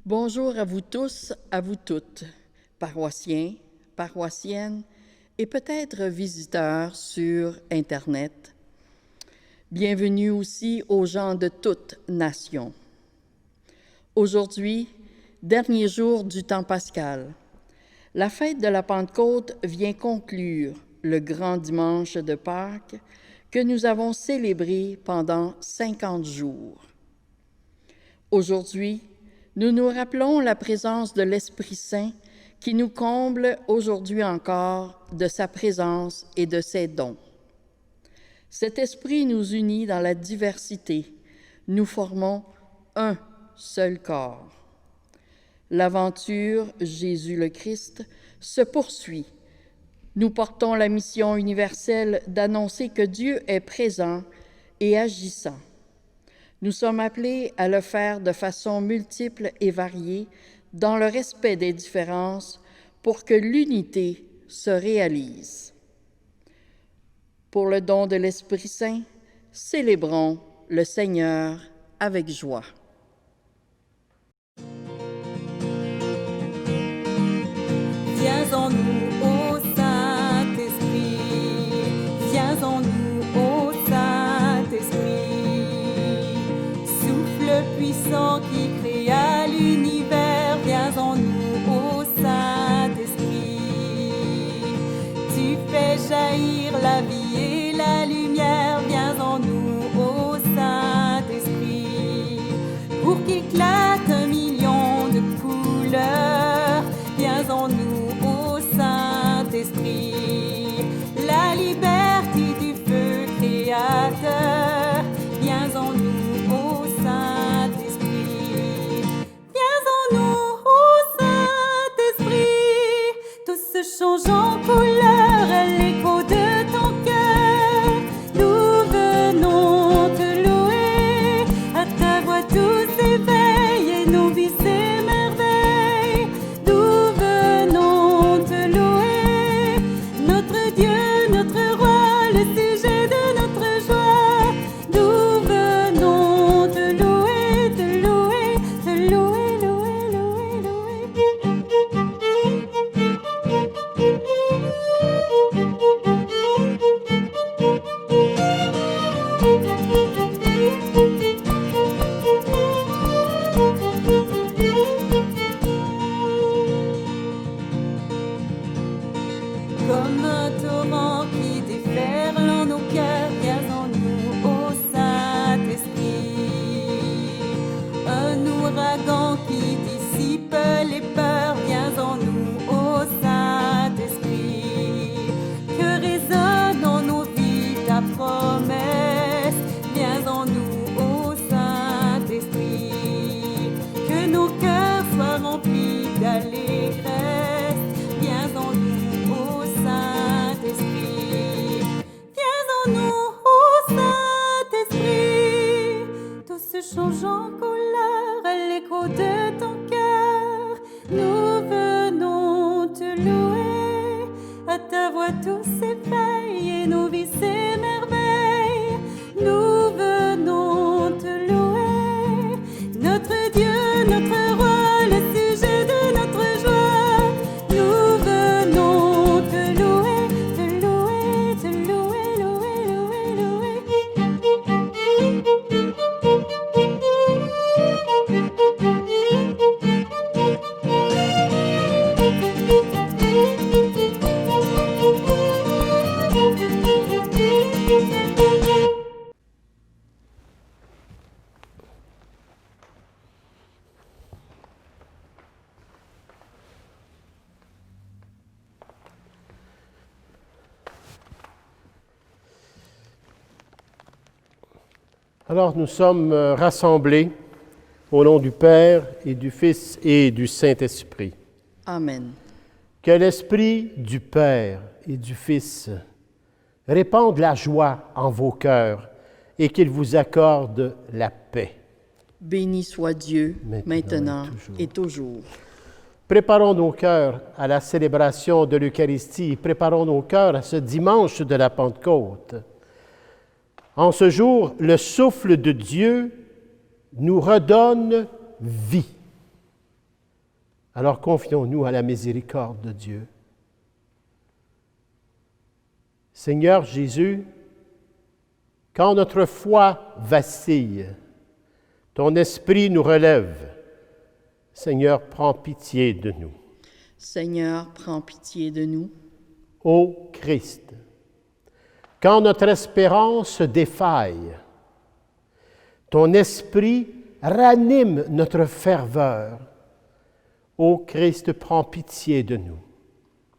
Bonjour à vous tous, à vous toutes, paroissiens, paroissiennes et peut-être visiteurs sur Internet. Bienvenue aussi aux gens de toutes nations. Aujourd'hui, dernier jour du temps pascal, la fête de la Pentecôte vient conclure le grand dimanche de Pâques que nous avons célébré pendant 50 jours. Aujourd'hui, nous nous rappelons la présence de l'Esprit Saint qui nous comble aujourd'hui encore de sa présence et de ses dons. Cet Esprit nous unit dans la diversité. Nous formons un seul corps. L'aventure Jésus le Christ se poursuit. Nous portons la mission universelle d'annoncer que Dieu est présent et agissant. Nous sommes appelés à le faire de façon multiple et variée, dans le respect des différences, pour que l'unité se réalise. Pour le don de l'Esprit Saint, célébrons le Seigneur avec joie. Viens en nous, ô Saint-Esprit, viens en nous, ô Saint-Esprit, souffle puissant qui créa l'univers, viens en nous, ô Saint-Esprit, tu fais jaillir la vie et la lumière, viens en nous, ô Saint-Esprit, pour qu'éclate 1 million de couleurs, viens en nous, Saint-Esprit, la liberté du feu créateur, viens en nous, ô Saint-Esprit, viens en nous, ô Saint-Esprit, tout se change en couleur à l'écho de ton cœur, nous venons te louer, à ta voix tout s'éveille et nos vies s'émerveillent, nous venons te louer, notre Dieu, notre roi, le sujet de notre joie, nous venons te louer, te louer, te louer, louer, louer, comme un torrent qui déferle en nos cœurs, viens en nous, ô Saint-Esprit. Un ouragan qui dissipe les peurs, viens en nous, ô Saint-Esprit. Que résonne en nos vies ta promesse, viens en nous, ô Saint-Esprit. Que nos cœurs soient remplis d'allégresse, viens en nous, ô Saint-Esprit. Viens en nous, ô Saint-Esprit. Tout se change en couleur à l'écho de ton cœur. Nous venons te louer, à ta voix tout s'éveille et nos vies s'émerveillent. Nous venons te louer, notre Dieu, notre roi, le sujet de notre joie. Nous venons te louer, te louer, te louer, louer, louer, Alors, nous sommes rassemblés au nom du Père et du Fils et du Saint-Esprit. Amen. Que l'Esprit du Père et du Fils répande la joie en vos cœurs et qu'il vous accorde la paix. Béni soit Dieu, maintenant et et toujours. Préparons nos cœurs à la célébration de l'Eucharistie, préparons nos cœurs à ce dimanche de la Pentecôte. En ce jour, le souffle de Dieu nous redonne vie. Alors confions-nous à la miséricorde de Dieu. Seigneur Jésus, quand notre foi vacille, ton esprit nous relève. Seigneur, prends pitié de nous. Seigneur, prends pitié de nous. Ô Christ, quand notre espérance se défaille, ton esprit ranime notre ferveur. Ô Christ, prends pitié de nous.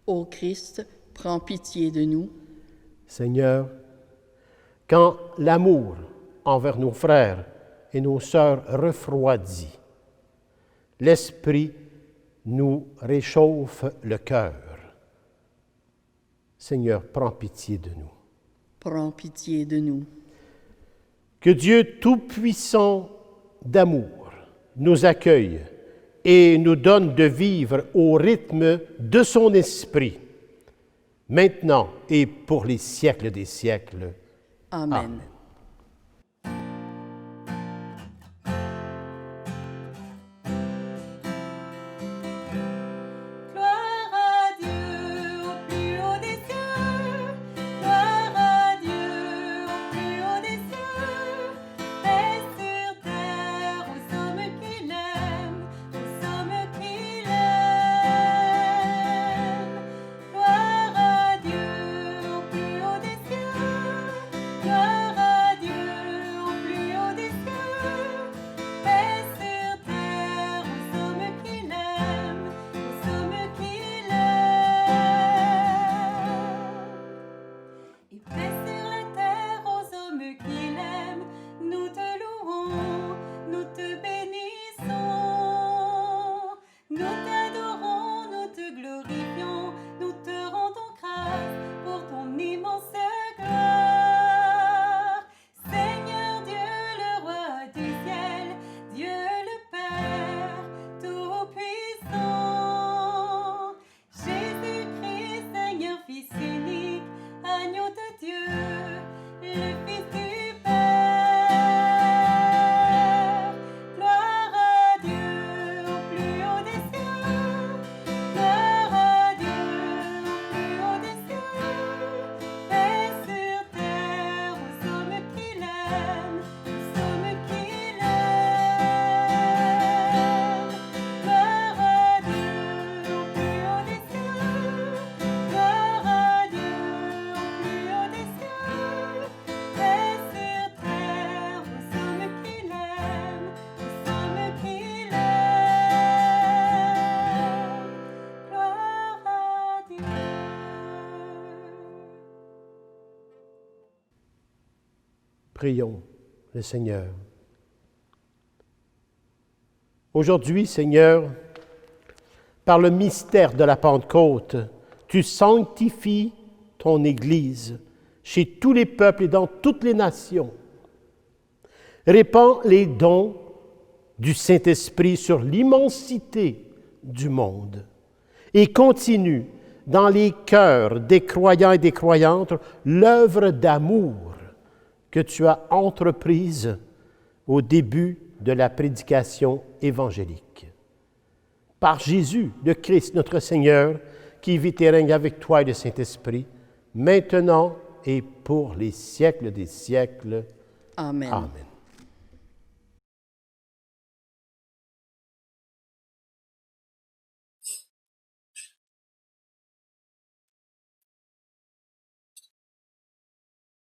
Ô Christ, prends pitié de nous. Seigneur, quand l'amour envers nos frères et nos sœurs refroidit, l'Esprit nous réchauffe le cœur. Seigneur, prends pitié de nous. Prends pitié de nous. Que Dieu Tout-Puissant d'amour nous accueille et nous donne de vivre au rythme de son Esprit, maintenant et pour les siècles des siècles. Amen. Amen. Gloire à Dieu au plus haut des cieux. Gloire à Dieu au plus haut des cieux. Paix sur terre aux hommes qu'il aime, aux hommes qu'il aime. Gloire à Dieu au plus haut des cieux. Gloire à Dieu au plus haut des cieux. Paix sur terre aux hommes qu'il aime, aux hommes qu'il aime. Et paix sur la terre aux hommes qu'il aime. Nous te louons, nous te bénissons. Nous t'adorons, nous te glorifions. Nous te rendons grâce pour ton immense gloire. Seigneur Dieu, le roi du ciel, Dieu le Père Tout-Puissant. Jésus-Christ, Seigneur, Fils unique, agneau de Dieu, le Fils du Père. Gloire à Dieu au plus haut des cieux. Gloire à Dieu au plus haut des cieux. Paix sur terre aux hommes qu'il aime, aux hommes qu'il aime. Gloire à Dieu au plus haut des cieux. Gloire à Dieu au plus haut des cieux. Paix sur terre aux hommes qu'il aime, aux hommes qu'il aime. Gloire à Dieu. Prions le Seigneur. Aujourd'hui, Seigneur, par le mystère de la Pentecôte, tu sanctifies ton Église chez tous les peuples et dans toutes les nations. Répands les dons du Saint-Esprit sur l'immensité du monde et continue dans les cœurs des croyants et des croyantes l'œuvre d'amour que tu as entreprise au début de la prédication évangélique. Par Jésus, le Christ, notre Seigneur, qui vit et règne avec toi et le Saint-Esprit, maintenant et pour les siècles des siècles. Amen. Amen.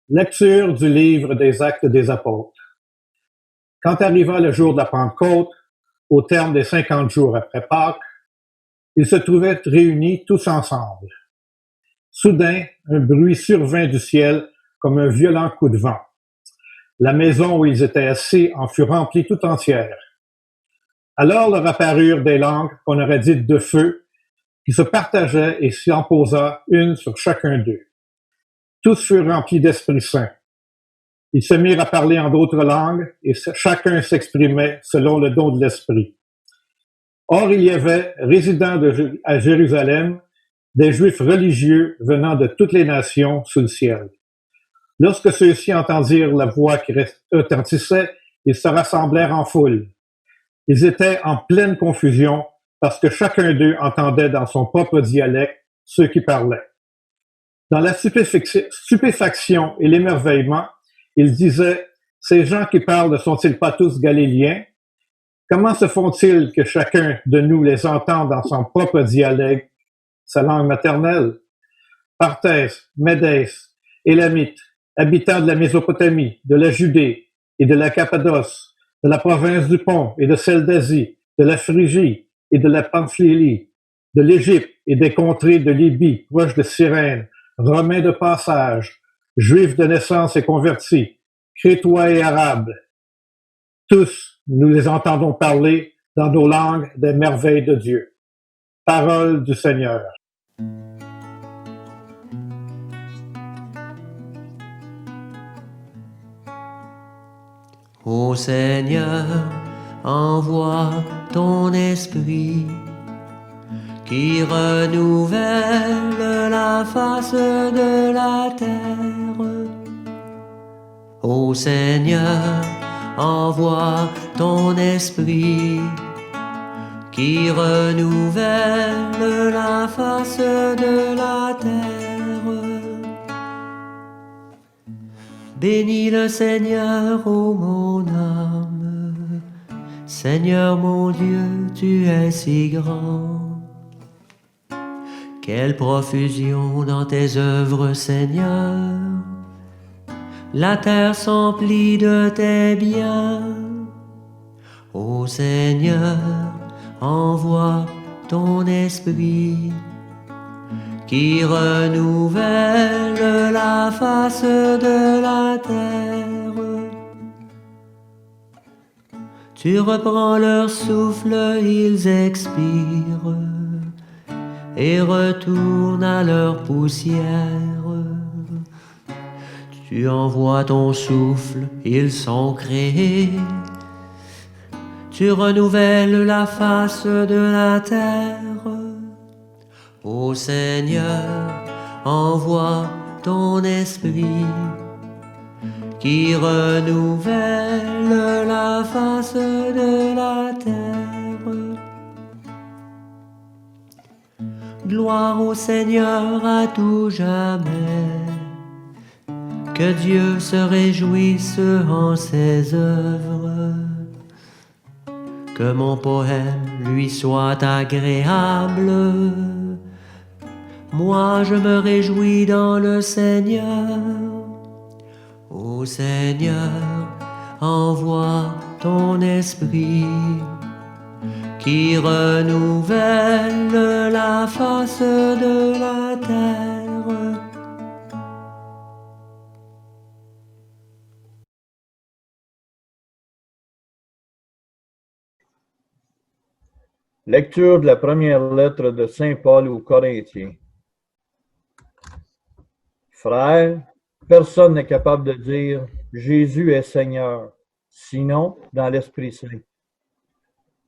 Lecture du livre des Actes des Apôtres. Quand arriva le jour de la Pentecôte, au terme des 50 jours après Pâques, ils se trouvaient réunis tous ensemble. Soudain, un bruit survint du ciel comme un violent coup de vent. La maison où ils étaient assis en fut remplie tout entière. Alors leur apparurent des langues qu'on aurait dites de feu, qui se partageaient et s'y en posa une sur chacun d'eux. Tous furent remplis d'Esprit Saint. Ils se mirent à parler en d'autres langues et chacun s'exprimait selon le don de l'Esprit. Or, il y avait, résidant à Jérusalem, des Juifs religieux venant de toutes les nations sous le ciel. Lorsque ceux-ci entendirent la voix qui retentissait, ils se rassemblèrent en foule. Ils étaient en pleine confusion parce que chacun d'eux entendait dans son propre dialecte ceux qui parlaient. Dans la stupéfaction et l'émerveillement, ils disaient, « Ces gens qui parlent ne sont-ils pas tous galiléens? Comment se font-ils que chacun de nous les entende dans son propre dialecte, sa langue maternelle? Parthèses, Médès, Élamites, habitants de la Mésopotamie, de la Judée et de la Cappadoce, de la province du Pont et de celle d'Asie, de la Phrygie et de la Pamphylie, de l'Égypte et des contrées de Libye, proches de Cyrène, Romains de passage, Juifs de naissance et convertis, Crétois et Arabes. Tous, nous les entendons parler dans nos langues des merveilles de Dieu. Parole du Seigneur. Ô Seigneur, envoie ton esprit qui renouvelle la face de la terre. Ô Seigneur, envoie ton esprit qui renouvelle la face de la terre. Bénis le Seigneur, ô mon âme. Seigneur mon Dieu, tu es si grand. Quelle profusion dans tes œuvres, Seigneur. La terre s'emplit de tes biens. Ô Seigneur, envoie ton esprit qui renouvelle la face de la terre. Tu reprends leur souffle, ils expirent et retournent à leur poussière. Tu envoies ton souffle, ils sont créés. Tu renouvelles la face de la terre. Ô Seigneur, envoie ton esprit qui renouvelle la face de la terre. Gloire au Seigneur à tout jamais. Que Dieu se réjouisse en ses œuvres. Que mon poème lui soit agréable. Moi je me réjouis dans le Seigneur. Ô Seigneur, envoie ton esprit qui renouvelle la face de la terre. Lecture de la première lettre de Saint Paul aux Corinthiens. Frères, personne n'est capable de dire « Jésus est Seigneur », sinon dans l'Esprit Saint.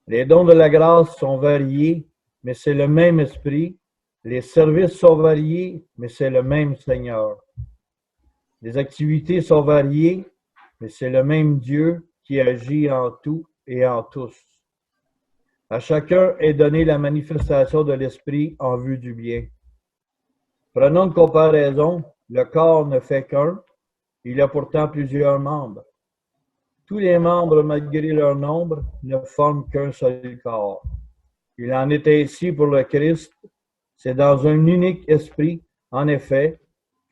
Les dons de la grâce sont variés, mais c'est le même Esprit. Les services sont variés, mais c'est le même Seigneur. Les activités sont variées, mais c'est le même Dieu qui agit en tout et en tous. À chacun est donnée la manifestation de l'Esprit en vue du bien. Prenons une comparaison. Le corps ne fait qu'un, il a pourtant plusieurs membres. Tous les membres, malgré leur nombre, ne forment qu'un seul corps. Il en est ainsi pour le Christ. C'est dans un unique esprit, en effet,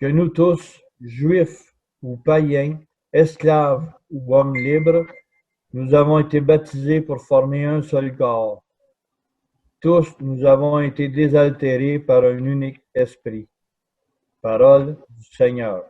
que nous tous, juifs ou païens, esclaves ou hommes libres, nous avons été baptisés pour former un seul corps. Tous, nous avons été désaltérés par un unique esprit. Parole du Seigneur.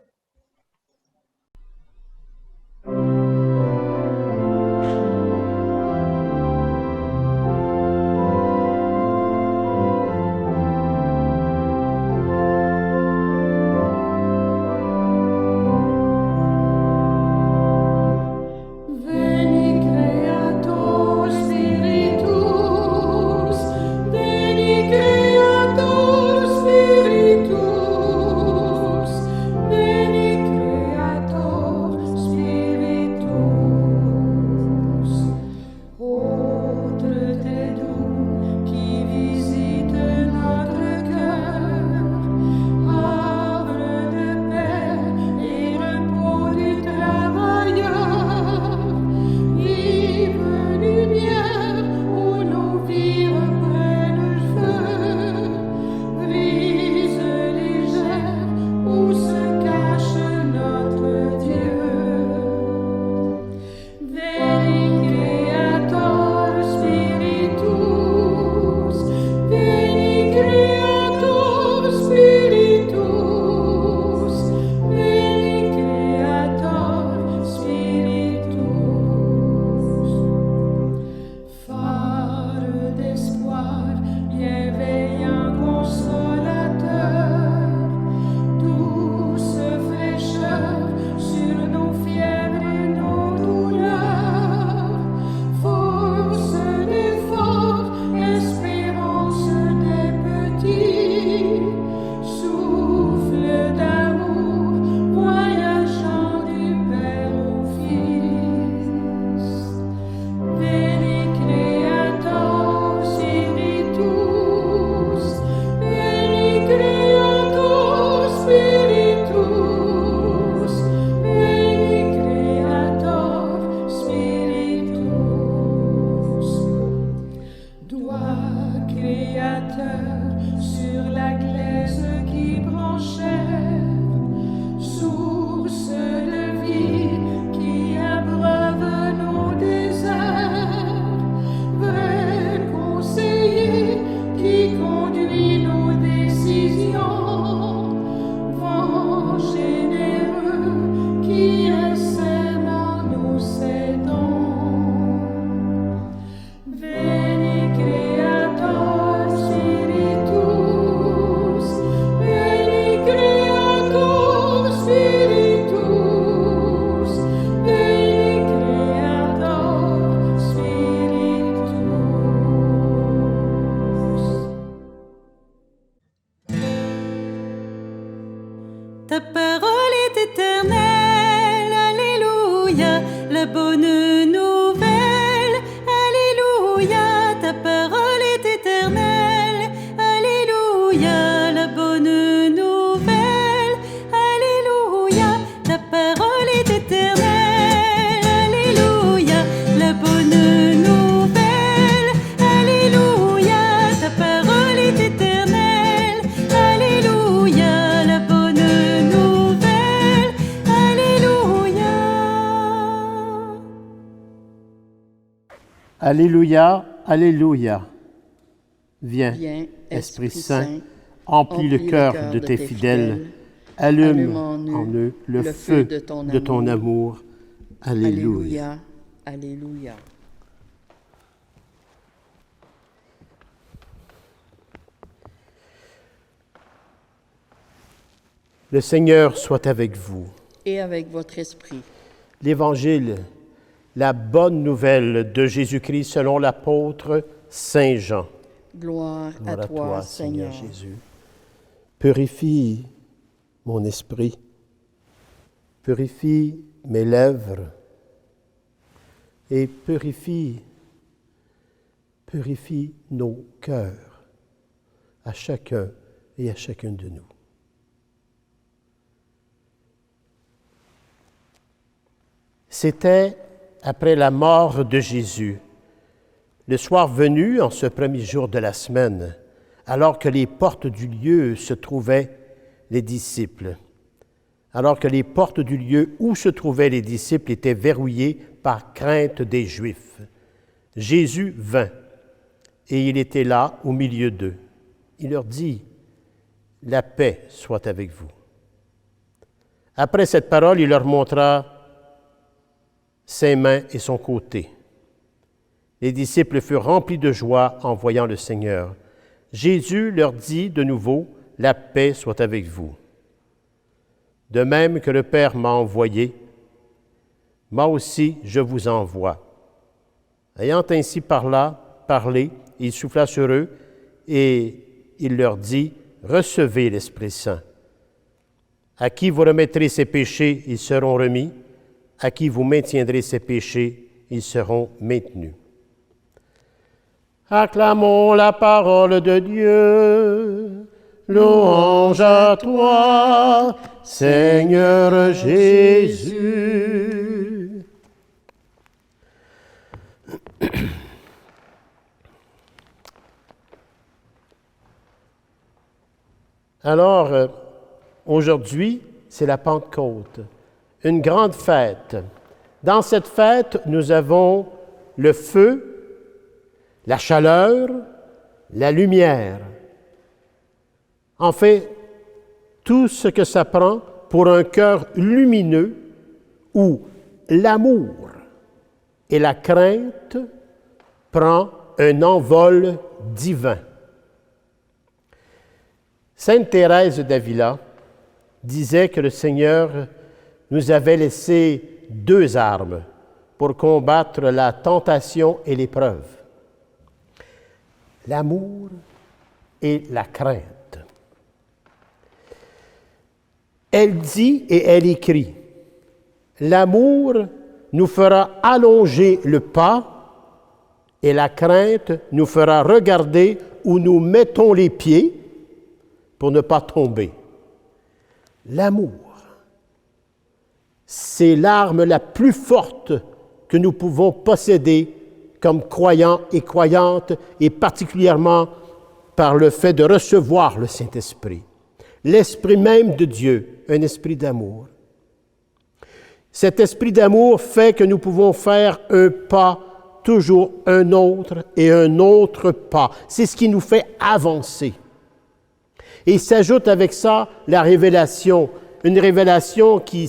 Spiritus, Alléluia, Alléluia. Viens, Viens, Esprit Saint, emplis le cœur de tes fidèles, allume en eux le feu de ton amour. Alléluia. Alléluia, Alléluia. Le Seigneur soit avec vous. Et avec votre esprit. L'Évangile, la bonne nouvelle de Jésus-Christ selon l'apôtre Saint Jean. Gloire à toi, Seigneur Jésus. Purifie mon esprit, purifie mes lèvres et purifie nos cœurs à chacun et à chacune de nous. C'était après la mort de Jésus, le soir venu, en ce premier jour de la semaine, alors que les portes du lieu se trouvaient les disciples, alors que les portes du lieu où se trouvaient les disciples étaient verrouillées par crainte des Juifs. Jésus vint, et il était là au milieu d'eux. Il leur dit, « La paix soit avec vous. » Après cette parole, il leur montra ses mains et son côté. Les disciples furent remplis de joie en voyant le Seigneur. Jésus leur dit de nouveau, « La paix soit avec vous. » De même que le Père m'a envoyé, moi aussi je vous envoie. Ayant ainsi parlé, il souffla sur eux et il leur dit, « Recevez l'Esprit Saint. À qui vous remettrez ses péchés, ils seront remis. À qui vous maintiendrez ses péchés, ils seront maintenus. » Acclamons la parole de Dieu. Louange à toi, Seigneur Jésus. Alors, aujourd'hui, c'est la Pentecôte, une grande fête. Dans cette fête, nous avons le feu, la chaleur, la lumière. En fait, tout ce que ça prend pour un cœur lumineux où l'amour et la crainte prend un envol divin. Sainte Thérèse d'Avila disait que le Seigneur nous avait laissé 2 armes pour combattre la tentation et l'épreuve. L'amour et la crainte. Elle dit et elle écrit, « L'amour nous fera allonger le pas et la crainte nous fera regarder où nous mettons les pieds pour ne pas tomber. » L'amour, c'est l'arme la plus forte que nous pouvons posséder comme croyants et croyantes, et particulièrement par le fait de recevoir le Saint-Esprit. L'Esprit même de Dieu, un esprit d'amour. Cet esprit d'amour fait que nous pouvons faire un pas, toujours un autre et un autre pas. C'est ce qui nous fait avancer. Et il s'ajoute avec ça la révélation, une révélation qui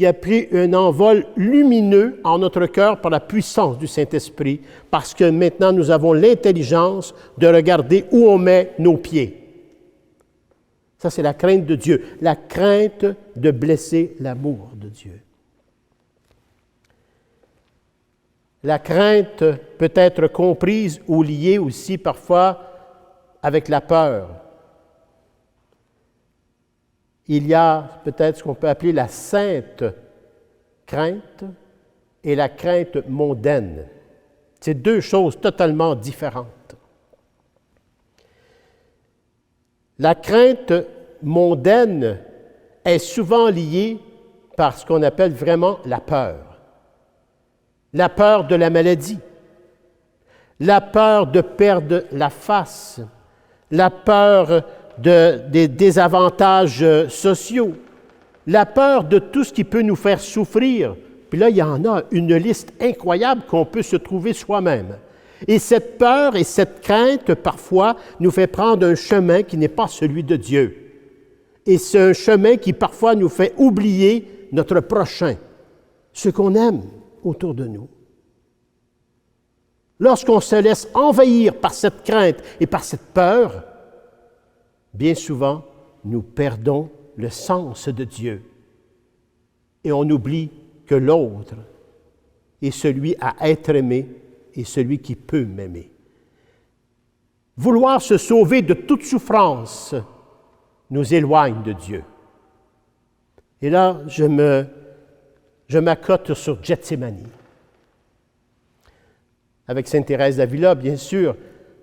a pris un envol lumineux en notre cœur par la puissance du Saint-Esprit, parce que maintenant nous avons l'intelligence de regarder où on met nos pieds. Ça, c'est la crainte de Dieu, la crainte de blesser l'amour de Dieu. La crainte peut être comprise ou liée aussi parfois avec la peur. Il y a peut-être ce qu'on peut appeler la sainte crainte et la crainte mondaine. C'est 2 choses totalement différentes. La crainte mondaine est souvent liée par ce qu'on appelle vraiment la peur. La peur de la maladie, la peur de perdre la face, la peur des désavantages sociaux, la peur de tout ce qui peut nous faire souffrir Puis là, il y en a une liste incroyable qu'on peut se trouver soi-même. Et cette peur et cette crainte, parfois, nous fait prendre un chemin qui n'est pas celui de Dieu. Et c'est un chemin qui, parfois, nous fait oublier notre prochain, ce qu'on aime autour de nous. Lorsqu'on se laisse envahir par cette crainte et par cette peur, bien souvent, nous perdons le sens de Dieu. Et on oublie que l'autre est celui à être aimé et celui qui peut m'aimer. Vouloir se sauver de toute souffrance nous éloigne de Dieu. Et là, je m'accote sur Gethsémani. Avec Sainte Thérèse d'Avila, bien sûr,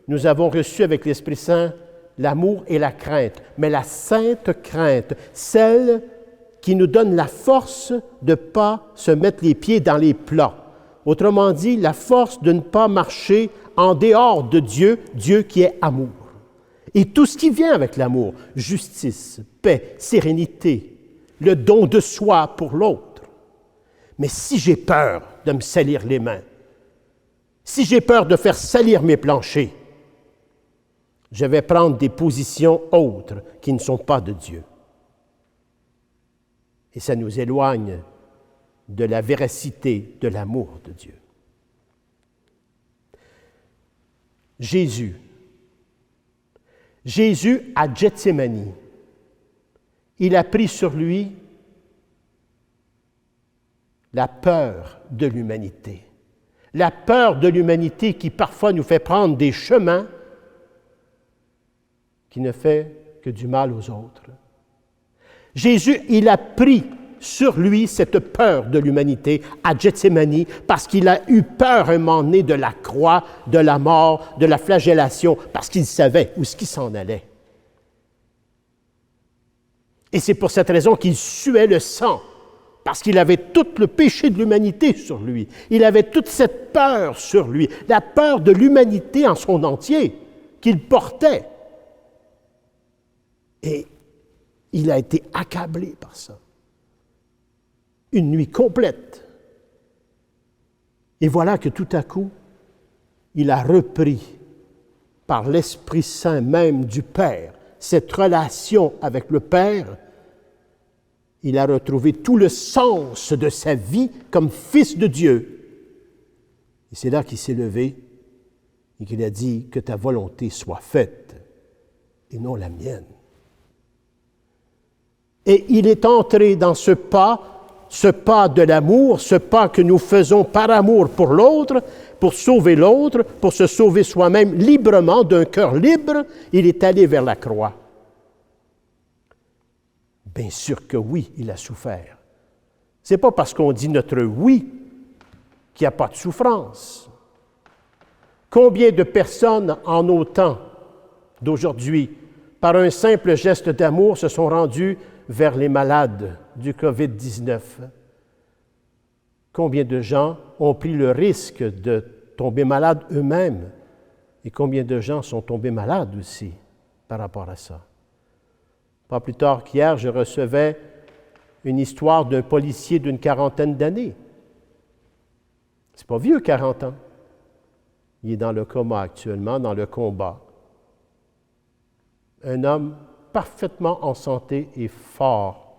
nous avons reçu avec l'Esprit Saint l'amour et la crainte, mais la sainte crainte, celle qui nous donne la force de ne pas se mettre les pieds dans les plats. Autrement dit, la force de ne pas marcher en dehors de Dieu, Dieu qui est amour. Et tout ce qui vient avec l'amour, justice, paix, sérénité, le don de soi pour l'autre. Mais si j'ai peur de me salir les mains, si j'ai peur de faire salir mes planchers, je vais prendre des positions autres qui ne sont pas de Dieu. Et ça nous éloigne de la véracité de l'amour de Dieu. Jésus à Gethsémani, il a pris sur lui la peur de l'humanité. La peur de l'humanité qui parfois nous fait prendre des chemins qui ne fait que du mal aux autres. Jésus, il a pris sur lui cette peur de l'humanité à Gethsémani parce qu'il a eu peur un moment donné de la croix, de la mort, de la flagellation, parce qu'il savait où ce qui s'en allait. Et c'est pour cette raison qu'il suait le sang, parce qu'il avait tout le péché de l'humanité sur lui. Il avait toute cette peur sur lui, la peur de l'humanité en son entier qu'il portait. Et il a été accablé par ça. Une nuit complète. Et voilà que tout à coup, il a repris par l'Esprit Saint même du Père cette relation avec le Père. Il a retrouvé tout le sens de sa vie comme fils de Dieu. Et c'est là qu'il s'est levé et qu'il a dit que ta volonté soit faite et non la mienne. Et il est entré dans ce pas de l'amour, ce pas que nous faisons par amour pour l'autre, pour sauver l'autre, pour se sauver soi-même librement, d'un cœur libre, il est allé vers la croix. Bien sûr que oui, il a souffert. Ce n'est pas parce qu'on dit notre oui qu'il n'y a pas de souffrance. Combien de personnes en nos temps d'aujourd'hui, par un simple geste d'amour, se sont rendues vers les malades du COVID-19? Combien de gens ont pris le risque de tomber malades eux-mêmes? Et combien de gens sont tombés malades aussi par rapport à ça? Pas plus tard qu'hier, je recevais une histoire d'un policier d'une 40aine d'années. C'est pas vieux, 40 ans. Il est dans le coma actuellement, dans le combat. Un homme parfaitement en santé et fort.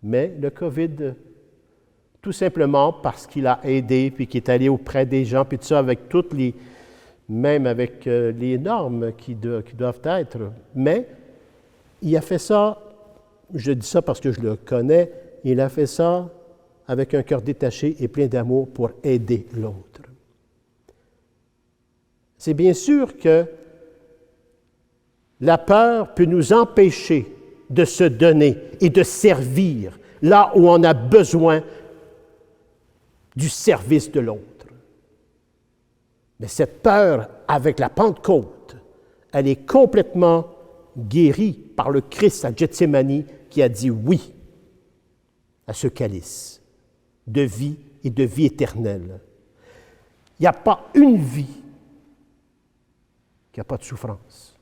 Mais le COVID, tout simplement parce qu'il a aidé, puis qu'il est allé auprès des gens, puis tout ça, avec toutes les, même avec les normes qui doivent être. Mais il a fait ça, je dis ça parce que je le connais, il a fait ça avec un cœur détaché et plein d'amour pour aider l'autre. C'est bien sûr que la peur peut nous empêcher de se donner et de servir là où on a besoin du service de l'autre. Mais cette peur, avec la Pentecôte, elle est complètement guérie par le Christ à Gethsémani qui a dit oui à ce calice de vie et de vie éternelle. Il n'y a pas une vie qui n'a pas de souffrance.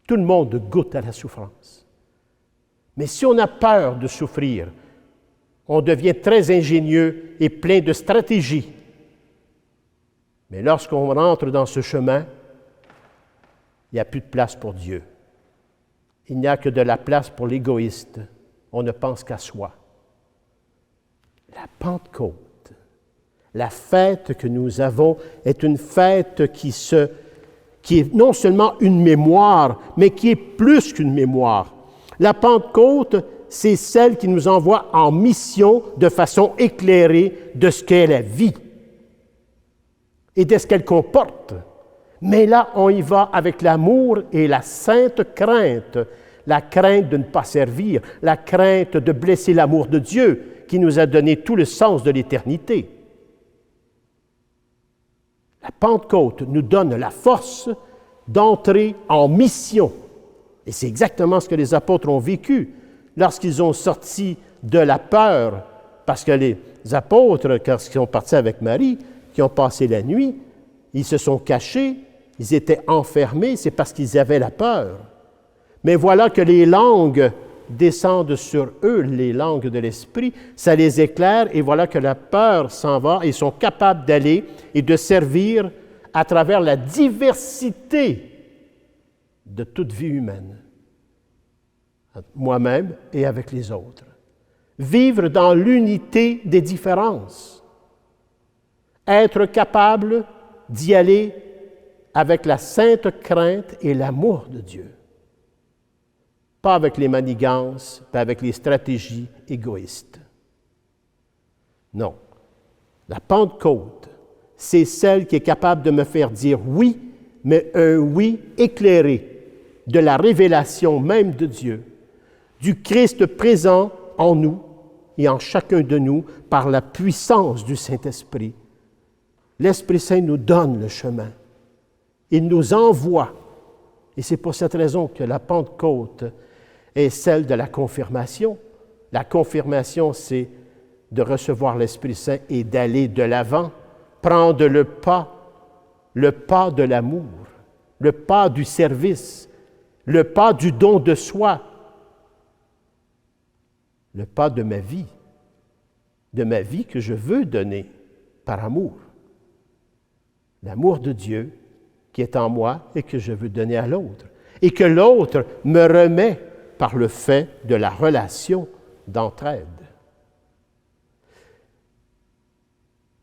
Tout le monde goûte à la souffrance. Mais si on a peur de souffrir, On devient très ingénieux et plein de stratégie. Mais lorsqu'on rentre dans ce chemin, il n'y a plus de place pour Dieu. Il n'y a que de la place pour l'égoïste. On ne pense qu'à soi. La Pentecôte, la fête que nous avons, est une fête qui est non seulement une mémoire, mais qui est plus qu'une mémoire. La Pentecôte, c'est celle qui nous envoie en mission de façon éclairée de ce qu'est la vie et de ce qu'elle comporte. Mais là, on y va avec l'amour et la sainte crainte, la crainte de ne pas servir, la crainte de blesser l'amour de Dieu qui nous a donné tout le sens de l'éternité. La Pentecôte nous donne la force d'entrer en mission. Et c'est exactement ce que les apôtres ont vécu lorsqu'ils ont sorti de la peur, parce que les apôtres, quand ils sont partis avec Marie, qui ont passé la nuit, ils se sont cachés, ils étaient enfermés, c'est parce qu'ils avaient la peur. Mais voilà que les langues descendent sur eux, les langues de l'Esprit, ça les éclaire, et voilà que la peur s'en va, et ils sont capables d'aller et de servir à travers la diversité de toute vie humaine, moi-même et avec les autres. Vivre dans l'unité des différences. Être capable d'y aller avec la sainte crainte et l'amour de Dieu. Pas avec les manigances, pas avec les stratégies égoïstes. Non. La Pentecôte, c'est celle qui est capable de me faire dire oui, mais un oui éclairé de la révélation même de Dieu, du Christ présent en nous et en chacun de nous par la puissance du Saint-Esprit. L'Esprit Saint nous donne le chemin. Il nous envoie. Et c'est pour cette raison que la Pentecôte est celle de la confirmation. La confirmation, c'est de recevoir l'Esprit Saint et d'aller de l'avant, prendre le pas de l'amour, le pas du service, le pas du don de soi, le pas de ma vie que je veux donner par amour. L'amour de Dieu qui est en moi et que je veux donner à l'autre, et que l'autre me remet par le fait de la relation d'entraide.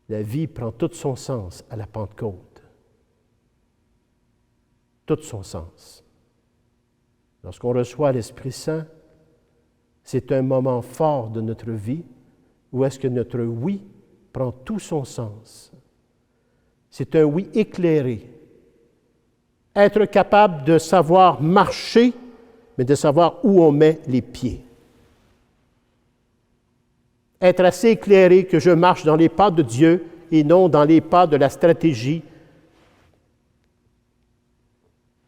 La vie prend tout son sens à la Pentecôte. Tout son sens. Lorsqu'on reçoit l'Esprit Saint, c'est un moment fort de notre vie où est-ce que notre oui prend tout son sens. C'est un oui éclairé. Être capable de savoir marcher, mais de savoir où on met les pieds. Être assez éclairé que je marche dans les pas de Dieu et non dans les pas de la stratégie,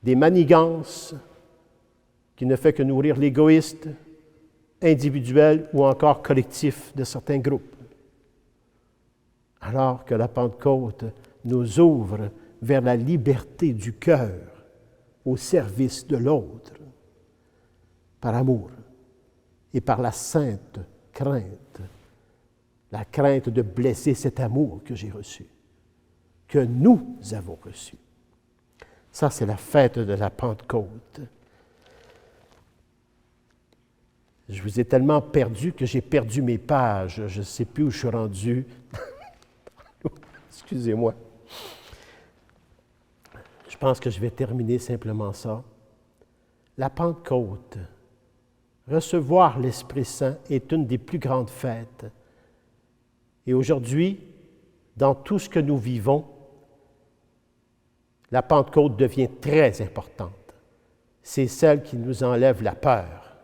des manigances qui ne fait que nourrir l'égoïste individuel ou encore collectif de certains groupes. Alors que la Pentecôte nous ouvre vers la liberté du cœur au service de l'autre, par amour et par la sainte crainte, la crainte de blesser cet amour que j'ai reçu, que nous avons reçu. Ça, c'est la fête de la Pentecôte. Je vous ai tellement perdu que j'ai perdu mes pages. Je ne sais plus où je suis rendu. Excusez-moi. Je pense que je vais terminer simplement ça. La Pentecôte, recevoir l'Esprit Saint est une des plus grandes fêtes. Et aujourd'hui, dans tout ce que nous vivons, la Pentecôte devient très importante. C'est celle qui nous enlève la peur.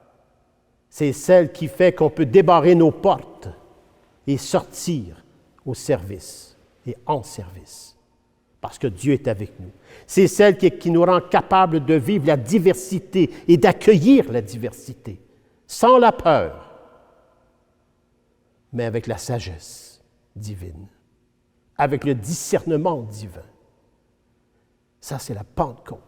C'est celle qui fait qu'on peut débarrer nos portes et sortir au service et en service, parce que Dieu est avec nous. C'est celle qui nous rend capables de vivre la diversité et d'accueillir la diversité, sans la peur, mais avec la sagesse divine, avec le discernement divin. Ça, c'est la Pentecôte.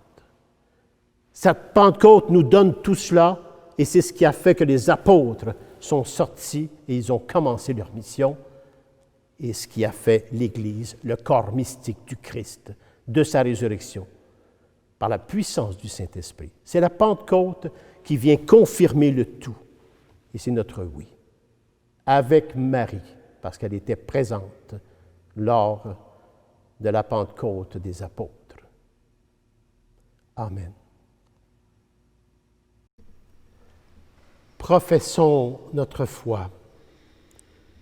Cette Pentecôte nous donne tout cela, et c'est ce qui a fait que les apôtres sont sortis et ils ont commencé leur mission. Et ce qui a fait l'Église, le corps mystique du Christ, de sa résurrection, par la puissance du Saint-Esprit. C'est la Pentecôte qui vient confirmer le tout. Et c'est notre oui. Avec Marie, parce qu'elle était présente lors de la Pentecôte des apôtres. Amen. Professons notre foi.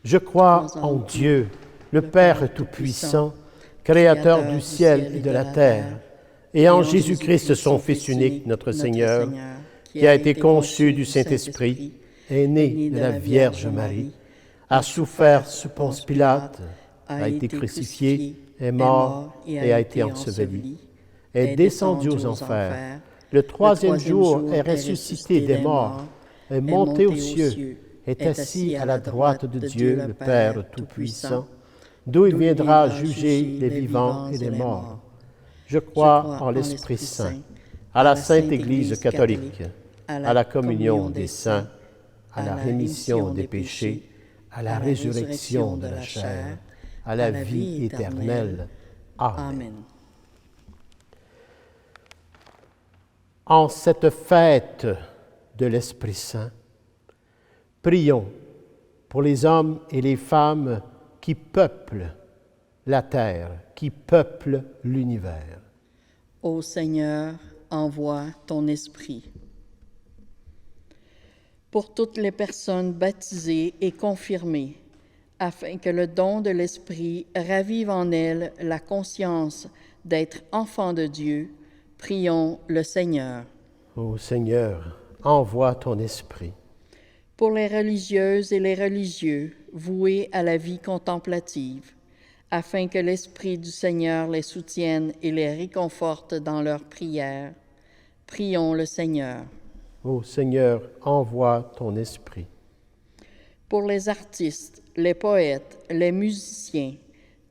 Je crois en Dieu, le Père Tout-Puissant, Créateur du ciel et de la terre, et en Jésus-Christ, son Fils unique, notre Seigneur, qui a été conçu du Saint-Esprit, est né de la Vierge Marie, a souffert sous Ponce Pilate, a été crucifié, est mort et a été enseveli, est descendu aux enfers. Le troisième jour est ressuscité des morts, est monté aux cieux, est assis à la droite de Dieu, le Père Tout-Puissant, d'où il viendra juger les vivants et les morts. Je crois en l'Esprit Saint, à la Sainte Église catholique, à la communion des saints, à la rémission des péchés, à la résurrection de la chair, à la vie éternelle. Amen. En cette fête de l'Esprit Saint, prions pour les hommes et les femmes qui peuplent la terre, qui peuplent l'univers. Ô Seigneur, envoie ton esprit. Pour toutes les personnes baptisées et confirmées, afin que le don de l'Esprit ravive en elles la conscience d'être enfants de Dieu, prions le Seigneur. Ô Seigneur, envoie ton esprit. Pour les religieuses et les religieux voués à la vie contemplative, afin que l'Esprit du Seigneur les soutienne et les réconforte dans leurs prières, prions le Seigneur. Ô Seigneur, envoie ton esprit. Pour les artistes, les poètes, les musiciens,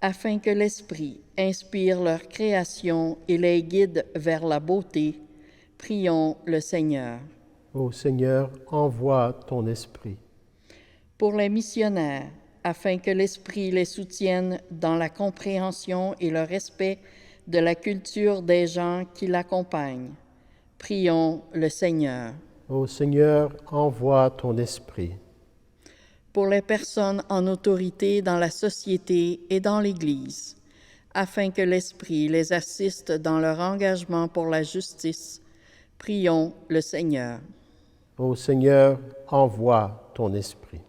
afin que l'Esprit inspire leur création et les guide vers la beauté, prions le Seigneur. Ô Seigneur, envoie ton esprit. Pour les missionnaires, afin que l'Esprit les soutienne dans la compréhension et le respect de la culture des gens qui l'accompagnent, prions le Seigneur. Ô Seigneur, envoie ton esprit. Pour les personnes en autorité dans la société et dans l'Église, afin que l'Esprit les assiste dans leur engagement pour la justice, prions le Seigneur. Ô Seigneur, envoie ton esprit.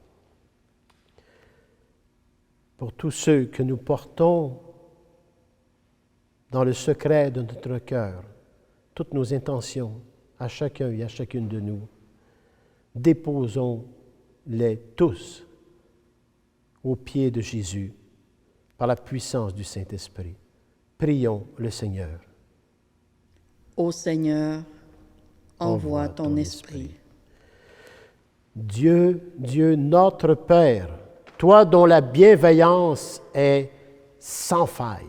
Pour tous ceux que nous portons dans le secret de notre cœur, toutes nos intentions, à chacun et à chacune de nous, déposons-les tous aux pieds de Jésus par la puissance du Saint-Esprit. Prions le Seigneur. Ô Seigneur, envoie ton esprit. Dieu, Dieu notre Père, toi dont la bienveillance est sans faille,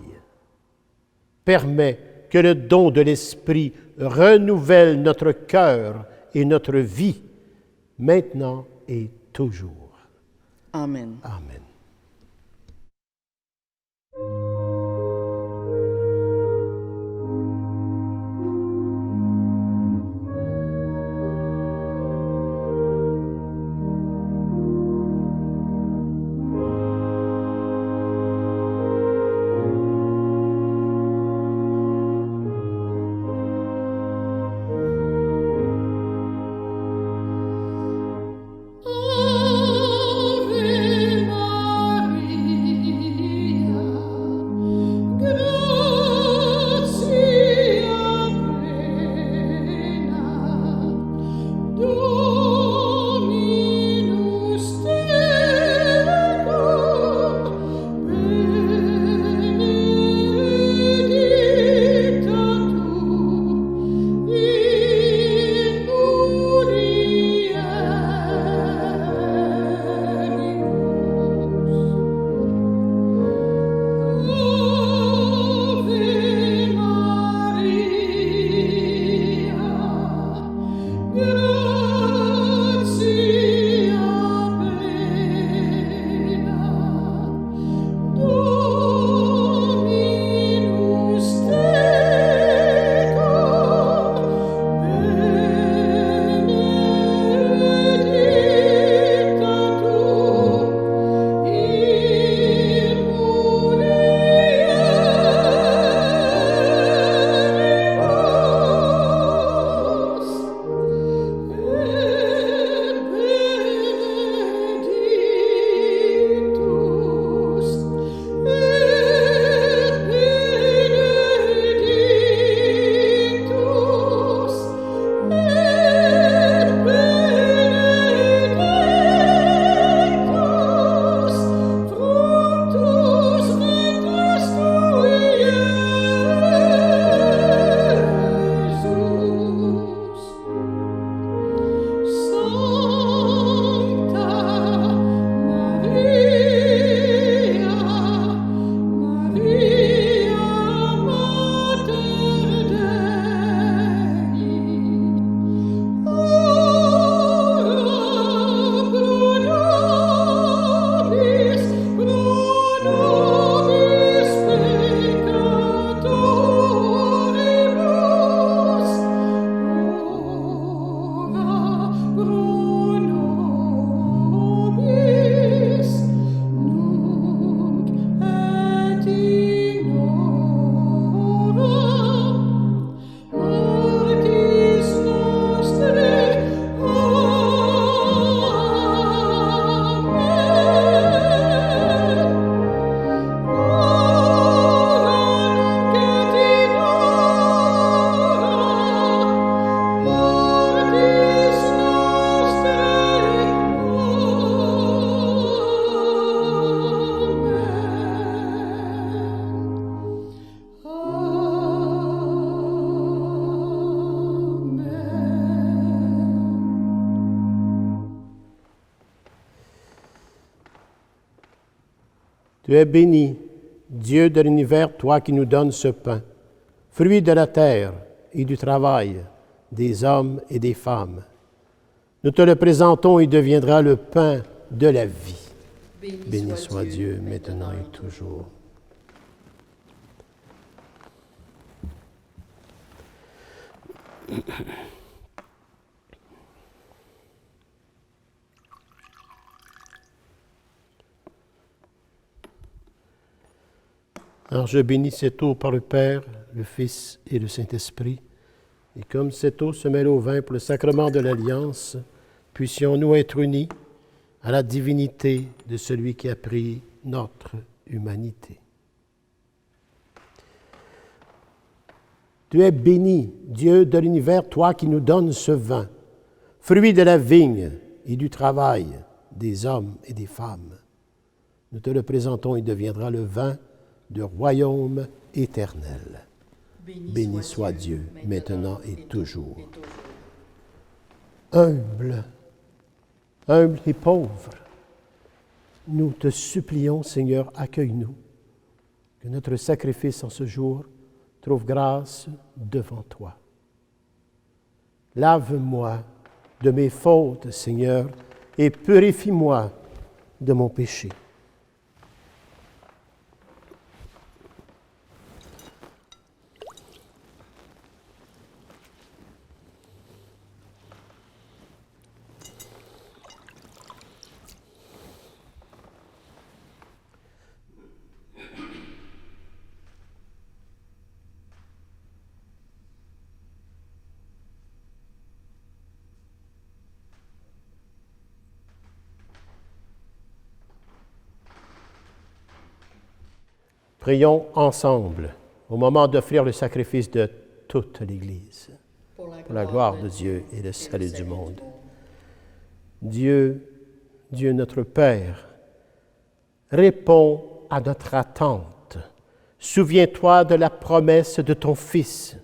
permets que le don de l'Esprit renouvelle notre cœur et notre vie, maintenant et toujours. Amen. Amen. Ave Tu es béni, Dieu de l'univers, toi qui nous donnes ce pain, fruit de la terre et du travail des hommes et des femmes. Nous te le présentons, il deviendra le pain de la vie. Béni soit Dieu, maintenant et toujours. Alors je bénis cette eau par le Père, le Fils et le Saint-Esprit. Et comme cette eau se mêle au vin pour le sacrement de l'Alliance, puissions-nous être unis à la divinité de celui qui a pris notre humanité. Tu es béni, Dieu de l'univers, toi qui nous donnes ce vin, fruit de la vigne et du travail des hommes et des femmes. Nous te le présentons, il deviendra le vin du royaume éternel. Béni soit Dieu, maintenant et toujours. Humble et pauvre, nous te supplions, Seigneur, accueille-nous, que notre sacrifice en ce jour trouve grâce devant toi. Lave-moi de mes fautes, Seigneur, et purifie-moi de mon péché. Prions ensemble au moment d'offrir le sacrifice de toute l'Église, pour la gloire de Dieu et le salut du monde. Dieu notre Père, réponds à notre attente. Souviens-toi de la promesse de ton Fils.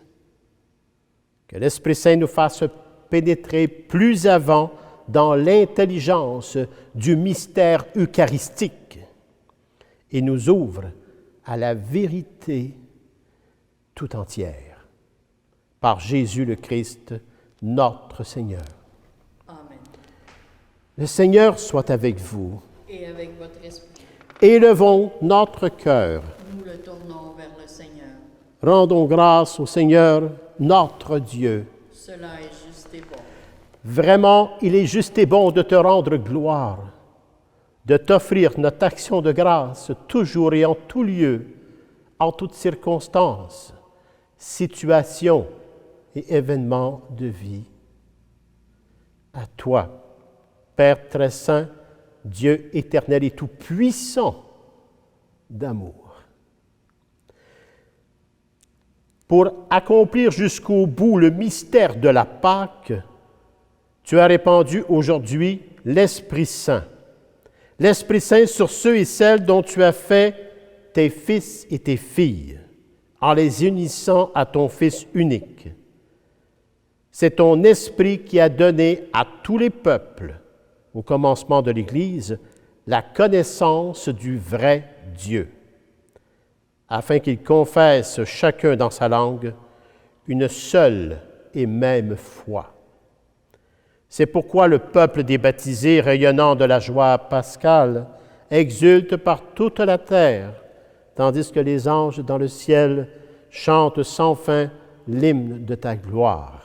Que l'Esprit Saint nous fasse pénétrer plus avant dans l'intelligence du mystère eucharistique et nous ouvre à la vérité tout entière. Par Jésus le Christ, notre Seigneur. Amen. Le Seigneur soit avec vous. Et avec votre esprit. Élevons notre cœur. Nous le tournons vers le Seigneur. Rendons grâce au Seigneur, notre Dieu. Cela est juste et bon. Vraiment, il est juste et bon de te rendre gloire, de t'offrir notre action de grâce toujours et en tout lieu, en toutes circonstances, situations et événements de vie. À toi, Père très saint, Dieu éternel et tout-puissant d'amour. Pour accomplir jusqu'au bout le mystère de la Pâque, tu as répandu aujourd'hui l'Esprit Saint. L'Esprit Saint sur ceux et celles dont tu as fait tes fils et tes filles, en les unissant à ton Fils unique. C'est ton Esprit qui a donné à tous les peuples, au commencement de l'Église, la connaissance du vrai Dieu, afin qu'ils confessent chacun dans sa langue une seule et même foi. C'est pourquoi le peuple des baptisés, rayonnant de la joie pascale, exulte par toute la terre, tandis que les anges dans le ciel chantent sans fin l'hymne de ta gloire.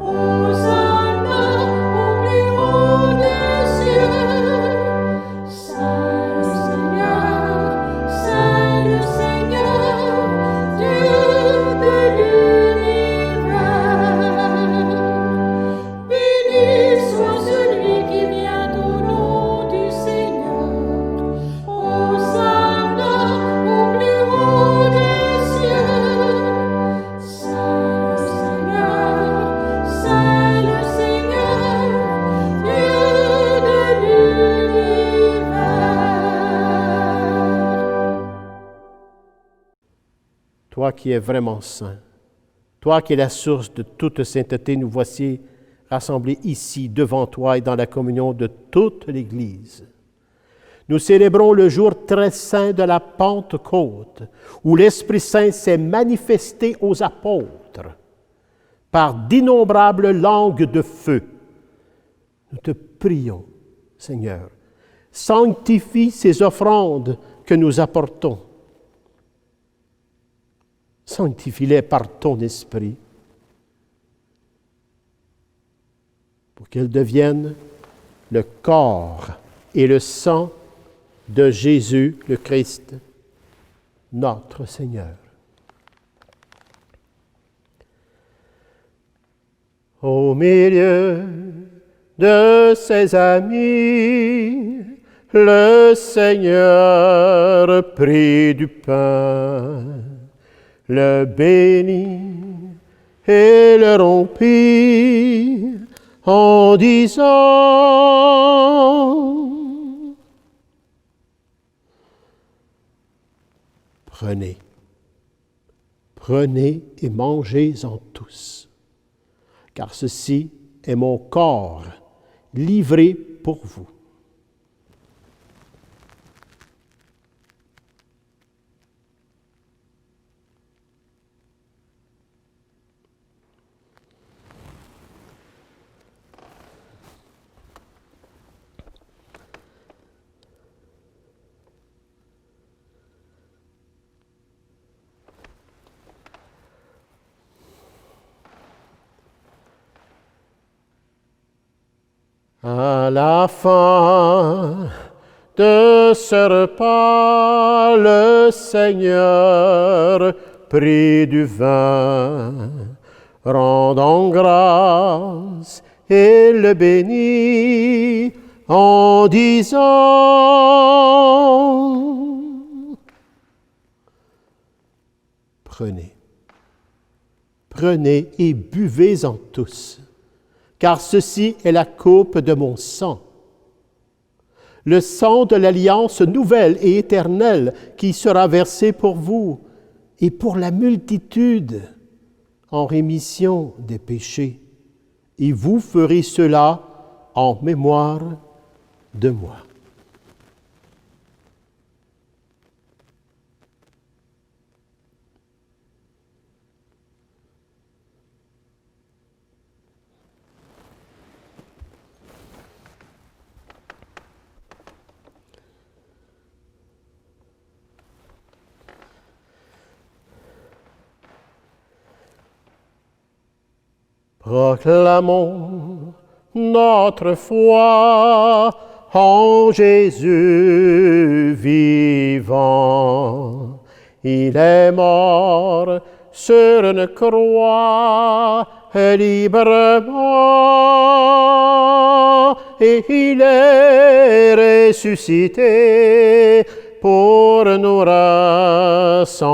Hosanna au plus haut. toi qui es vraiment saint, toi qui es la source de toute sainteté, nous voici rassemblés ici devant toi et dans la communion de toute l'Église. Nous célébrons le jour très saint de la Pentecôte, où l'Esprit Saint s'est manifesté aux apôtres par d'innombrables langues de feu. Nous te prions, Seigneur, sanctifie ces offrandes que nous apportons. Sanctifie-les par ton Esprit, pour qu'elles deviennent le corps et le sang de Jésus le Christ, notre Seigneur. Au milieu de ses amis, le Seigneur prit du pain, le bénit et le rompit en disant: Prenez, prenez et mangez-en tous, car ceci est mon corps livré pour vous. À la fin de ce repas, le Seigneur prit du vin, rendant grâce, et le bénit en disant: Prenez, prenez et buvez-en tous, car ceci est la coupe de mon sang, le sang de l'alliance nouvelle et éternelle qui sera versé pour vous et pour la multitude en rémission des péchés. Et vous ferez cela en mémoire de moi. Proclamons notre foi en Jésus vivant. Il est mort sur une croix librement et il est ressuscité pour nous rassembler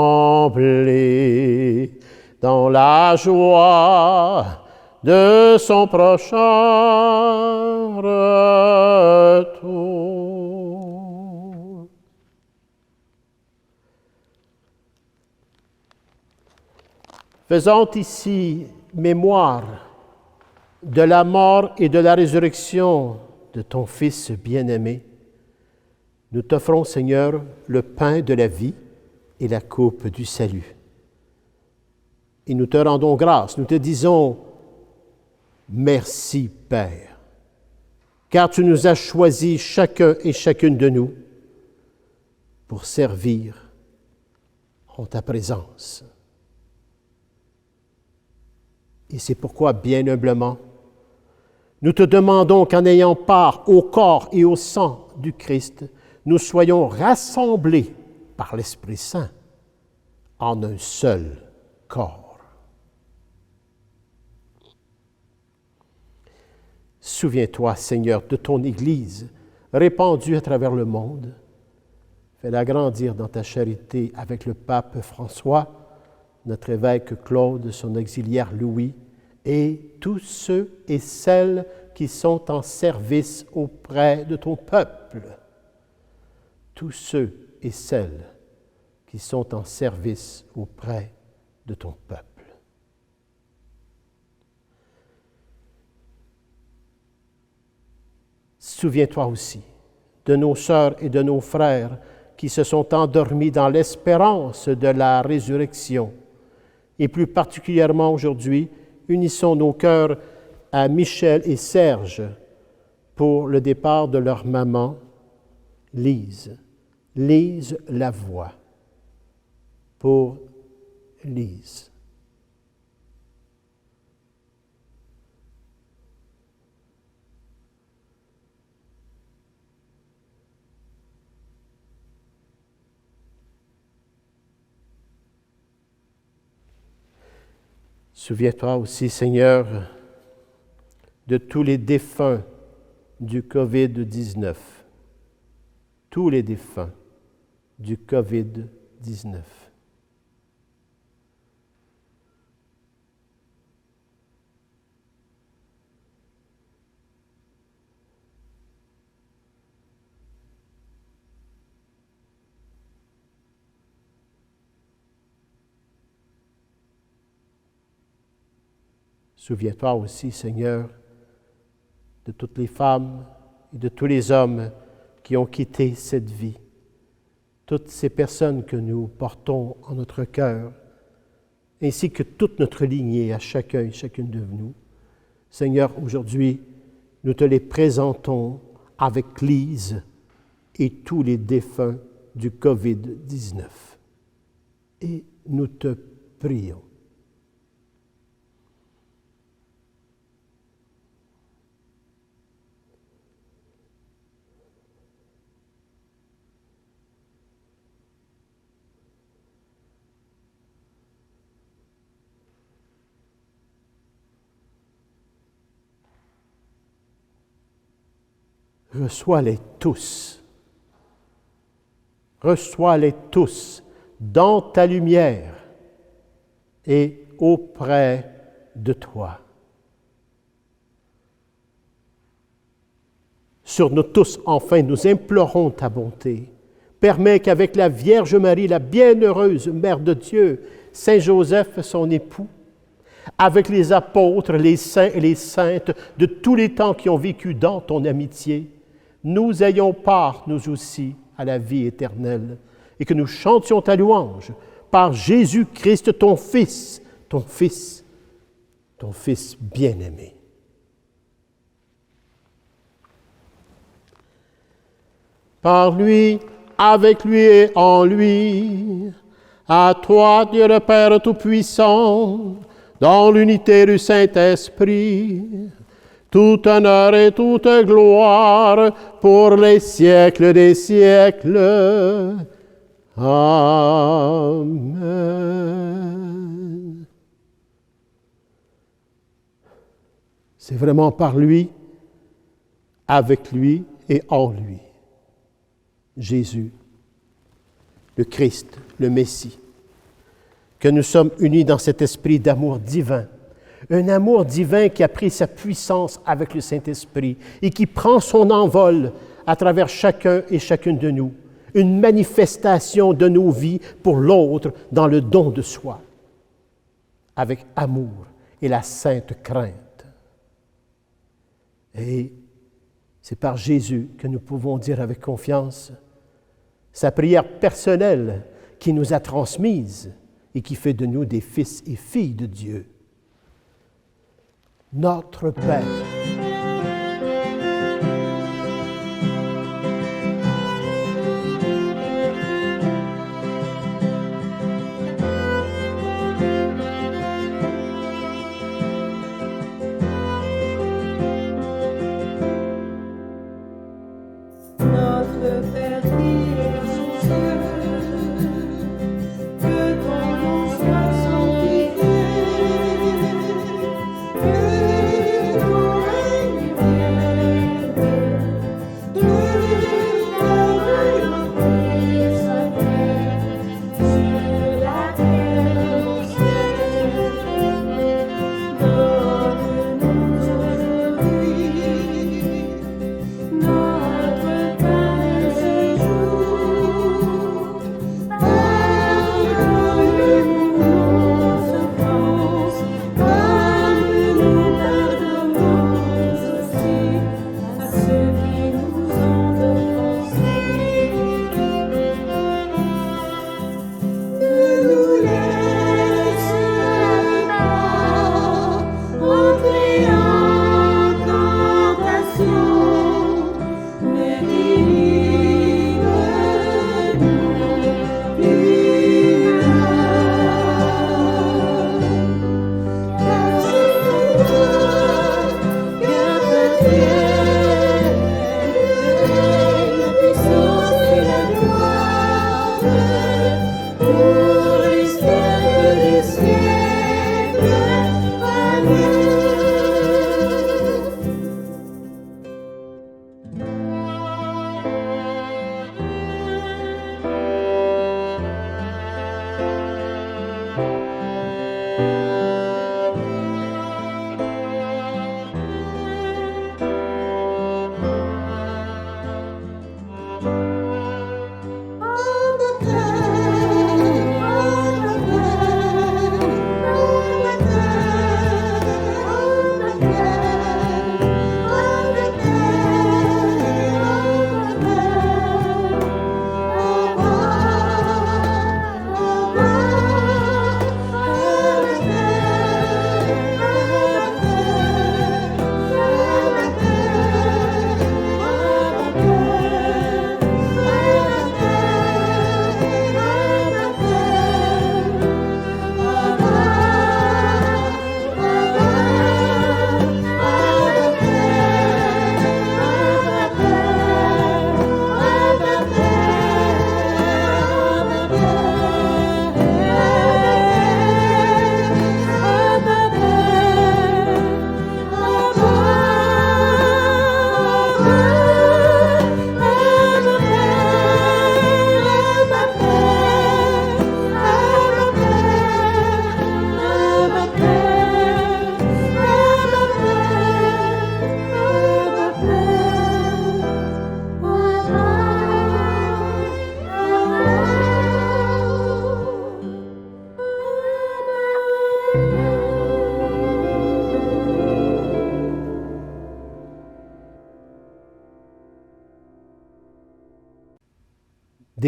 dans la joie de son prochain retour. Faisant ici mémoire de la mort et de la résurrection de ton Fils bien-aimé, nous t'offrons, Seigneur, le pain de la vie et la coupe du salut. Et nous te rendons grâce, nous te disons: Merci, Père, car tu nous as choisis chacun et chacune de nous pour servir en ta présence. Et c'est pourquoi, bien humblement, nous te demandons qu'en ayant part au corps et au sang du Christ, nous soyons rassemblés par l'Esprit Saint en un seul corps. Souviens-toi, Seigneur, de ton Église répandue à travers le monde. Fais-la grandir dans ta charité avec le pape François, notre évêque Claude, son auxiliaire Louis, et tous ceux et celles qui sont en service auprès de ton peuple. Tous ceux et celles qui sont en service auprès de ton peuple. Souviens-toi aussi de nos sœurs et de nos frères qui se sont endormis dans l'espérance de la résurrection. Et plus particulièrement aujourd'hui, unissons nos cœurs à Michel et Serge pour le départ de leur maman, Lise. Lise Lavoie. Pour Lise. Souviens-toi aussi, Seigneur, de tous les défunts du COVID-19. Tous les défunts du COVID-19. Souviens-toi aussi, Seigneur, de toutes les femmes et de tous les hommes qui ont quitté cette vie, toutes ces personnes que nous portons en notre cœur, ainsi que toute notre lignée à chacun et chacune de nous. Seigneur, aujourd'hui, nous te les présentons avec Lise et tous les défunts du COVID-19. Et nous te prions. Reçois-les tous. Reçois-les tous dans ta lumière et auprès de toi. Sur nous tous, enfin, nous implorons ta bonté. Permets qu'avec la Vierge Marie, la bienheureuse Mère de Dieu, Saint Joseph, son époux, avec les apôtres, les saints et les saintes de tous les temps qui ont vécu dans ton amitié, nous ayons part, nous aussi, à la vie éternelle, et que nous chantions ta louange par Jésus-Christ, ton Fils, ton Fils bien-aimé. Par lui, avec lui et en lui, à toi, Dieu le Père Tout-Puissant, dans l'unité du Saint-Esprit, tout honneur et toute gloire pour les siècles des siècles. Amen. C'est vraiment par lui, avec lui et en lui. Jésus, le Christ, le Messie, que nous sommes unis dans cet esprit d'amour divin. Un amour divin qui a pris sa puissance avec le Saint-Esprit et qui prend son envol à travers chacun et chacune de nous. Une manifestation de nos vies pour l'autre dans le don de soi, avec amour et la sainte crainte. Et c'est par Jésus que nous pouvons dire avec confiance sa prière personnelle qui nous a transmise et qui fait de nous des fils et filles de Dieu. Notre Père, Notre Père qui es aux cieux, que ton nom soit sanctifié, que ton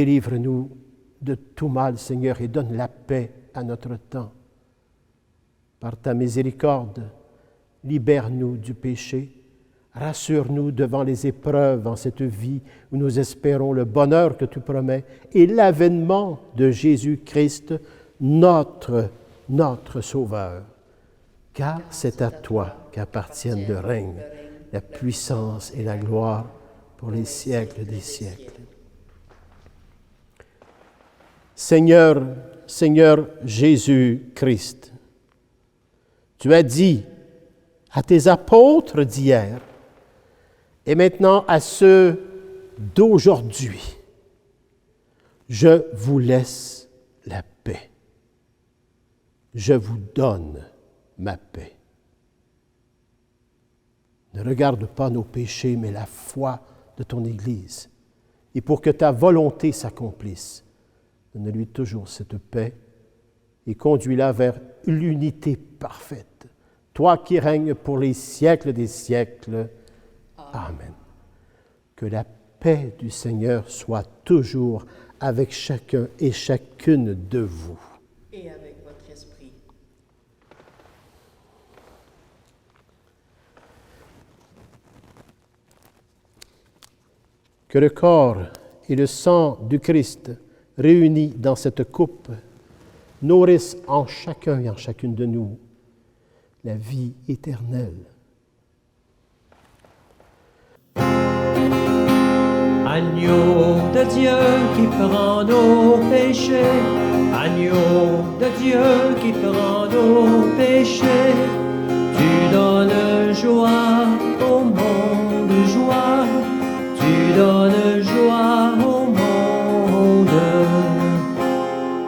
Délivre-nous de tout mal, Seigneur, et donne la paix à notre temps. Par ta miséricorde, libère-nous du péché. Rassure-nous devant les épreuves en cette vie où nous espérons le bonheur que tu promets et l'avènement de Jésus-Christ, notre Sauveur. Car c'est à toi qu'appartiennent le règne, la puissance et la gloire pour les siècles des siècles. Seigneur Jésus-Christ, tu as dit à tes apôtres d'hier et maintenant à ceux d'aujourd'hui, je vous laisse la paix. Je vous donne ma paix. Ne regarde pas nos péchés, mais la foi de ton Église. Et pour que ta volonté s'accomplisse, donne-lui toujours cette paix et conduis-la vers l'unité parfaite. Toi qui règnes pour les siècles des siècles. Amen. Que la paix du Seigneur soit toujours avec chacun et chacune de vous. Et avec votre esprit. Que le corps et le sang du Christ réunis dans cette coupe nourrissent en chacun et en chacune de nous la vie éternelle. Agneau de Dieu qui prend nos péchés, agneau de Dieu qui prend nos péchés, tu donnes joie au monde, joie, tu donnes joie au monde.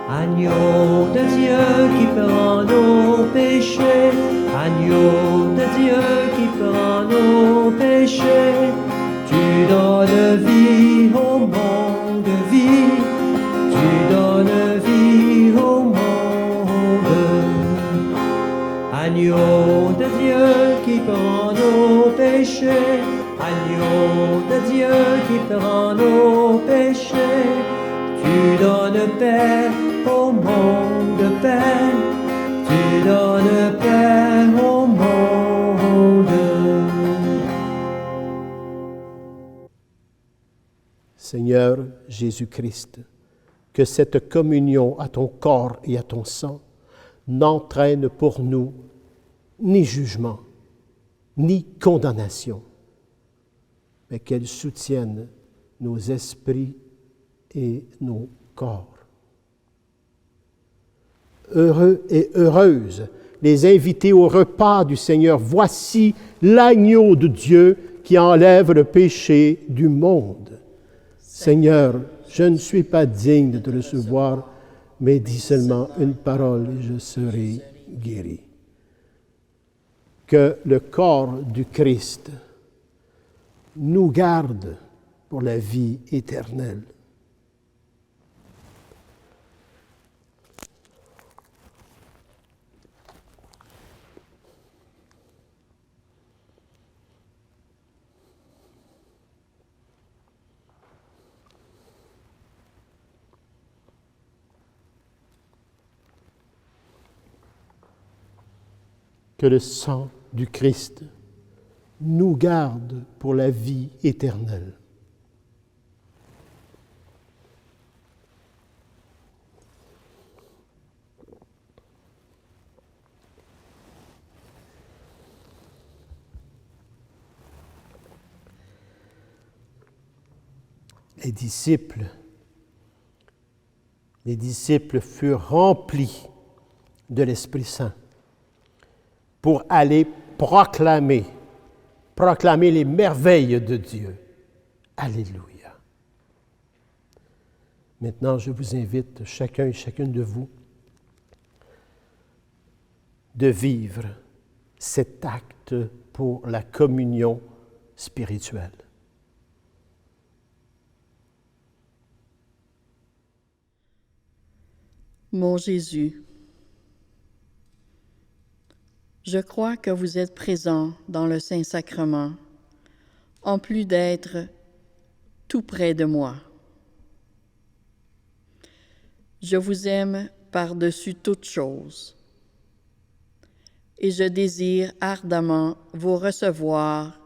Agneau de Dieu qui prend nos péchés, agneau de Dieu qui prend nos péchés, tu donnes vie au monde, vie, tu donnes vie au monde. Agneau de Dieu qui prend nos péchés, agneau de Dieu qui prend nos péchés, tu donnes paix au monde, paix, tu donnes paix au monde. Seigneur Jésus-Christ, que cette communion à ton corps et à ton sang n'entraîne pour nous ni jugement, ni condamnation, mais qu'elle soutienne nos esprits et nos corps. Heureux et heureuses les invités au repas du Seigneur. Voici l'agneau de Dieu qui enlève le péché du monde. Seigneur, je ne suis pas digne de te recevoir, mais dis seulement une parole et je serai guéri. Que le corps du Christ nous garde pour la vie éternelle. Que le sang du Christ nous garde pour la vie éternelle. Les disciples furent remplis de l'Esprit Saint pour aller proclamer les merveilles de Dieu. Alléluia. Maintenant, je vous invite, chacun et chacune de vous, de vivre cet acte pour la communion spirituelle. Mon Jésus, je crois que vous êtes présent dans le Saint-Sacrement, en plus d'être tout près de moi. Je vous aime par-dessus toute chose, et je désire ardemment vous recevoir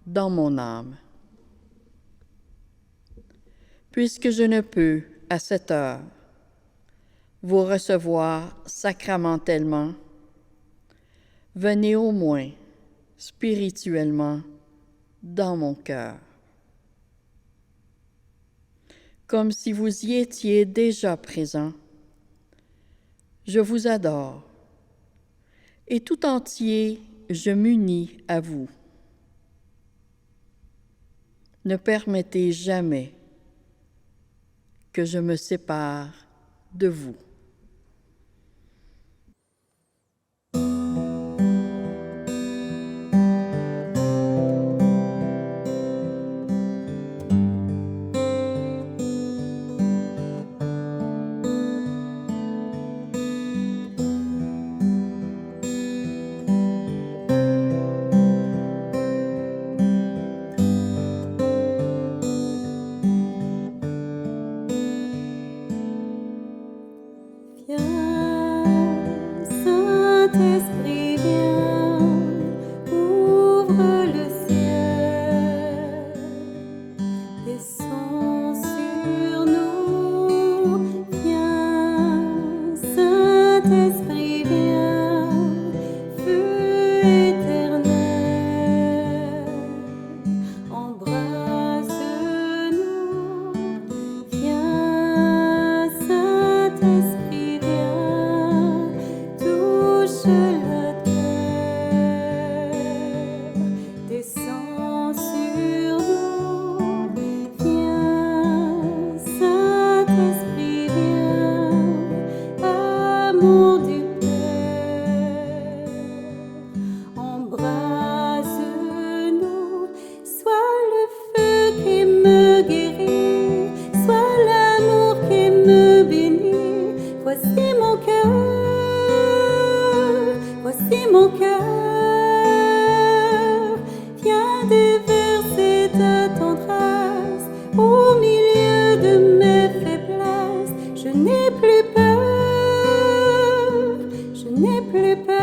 dans mon âme. Puisque je ne peux, à cette heure, vous recevoir sacramentellement, venez au moins spirituellement dans mon cœur, comme si vous y étiez déjà présent. Je vous adore, et tout entier je m'unis à vous. Ne permettez jamais que je me sépare de vous. Saint-Esprit, viens, ouvre le ciel, descends sur nous. Viens, Saint-Esprit, viens, feu éternel, embrasse-nous. Viens, Saint-Esprit, viens, touche la terre, descends sur nous. Viens, Saint-Esprit, viens, amour du Père, embrasse-nous. Sois le feu qui me guérit, sois l'amour qui me bénit. Voici mon cœur, voici mon cœur. Viens déverser ta tendresse au milieu de mes faiblesses. Je n'ai plus peur, je n'ai plus peur.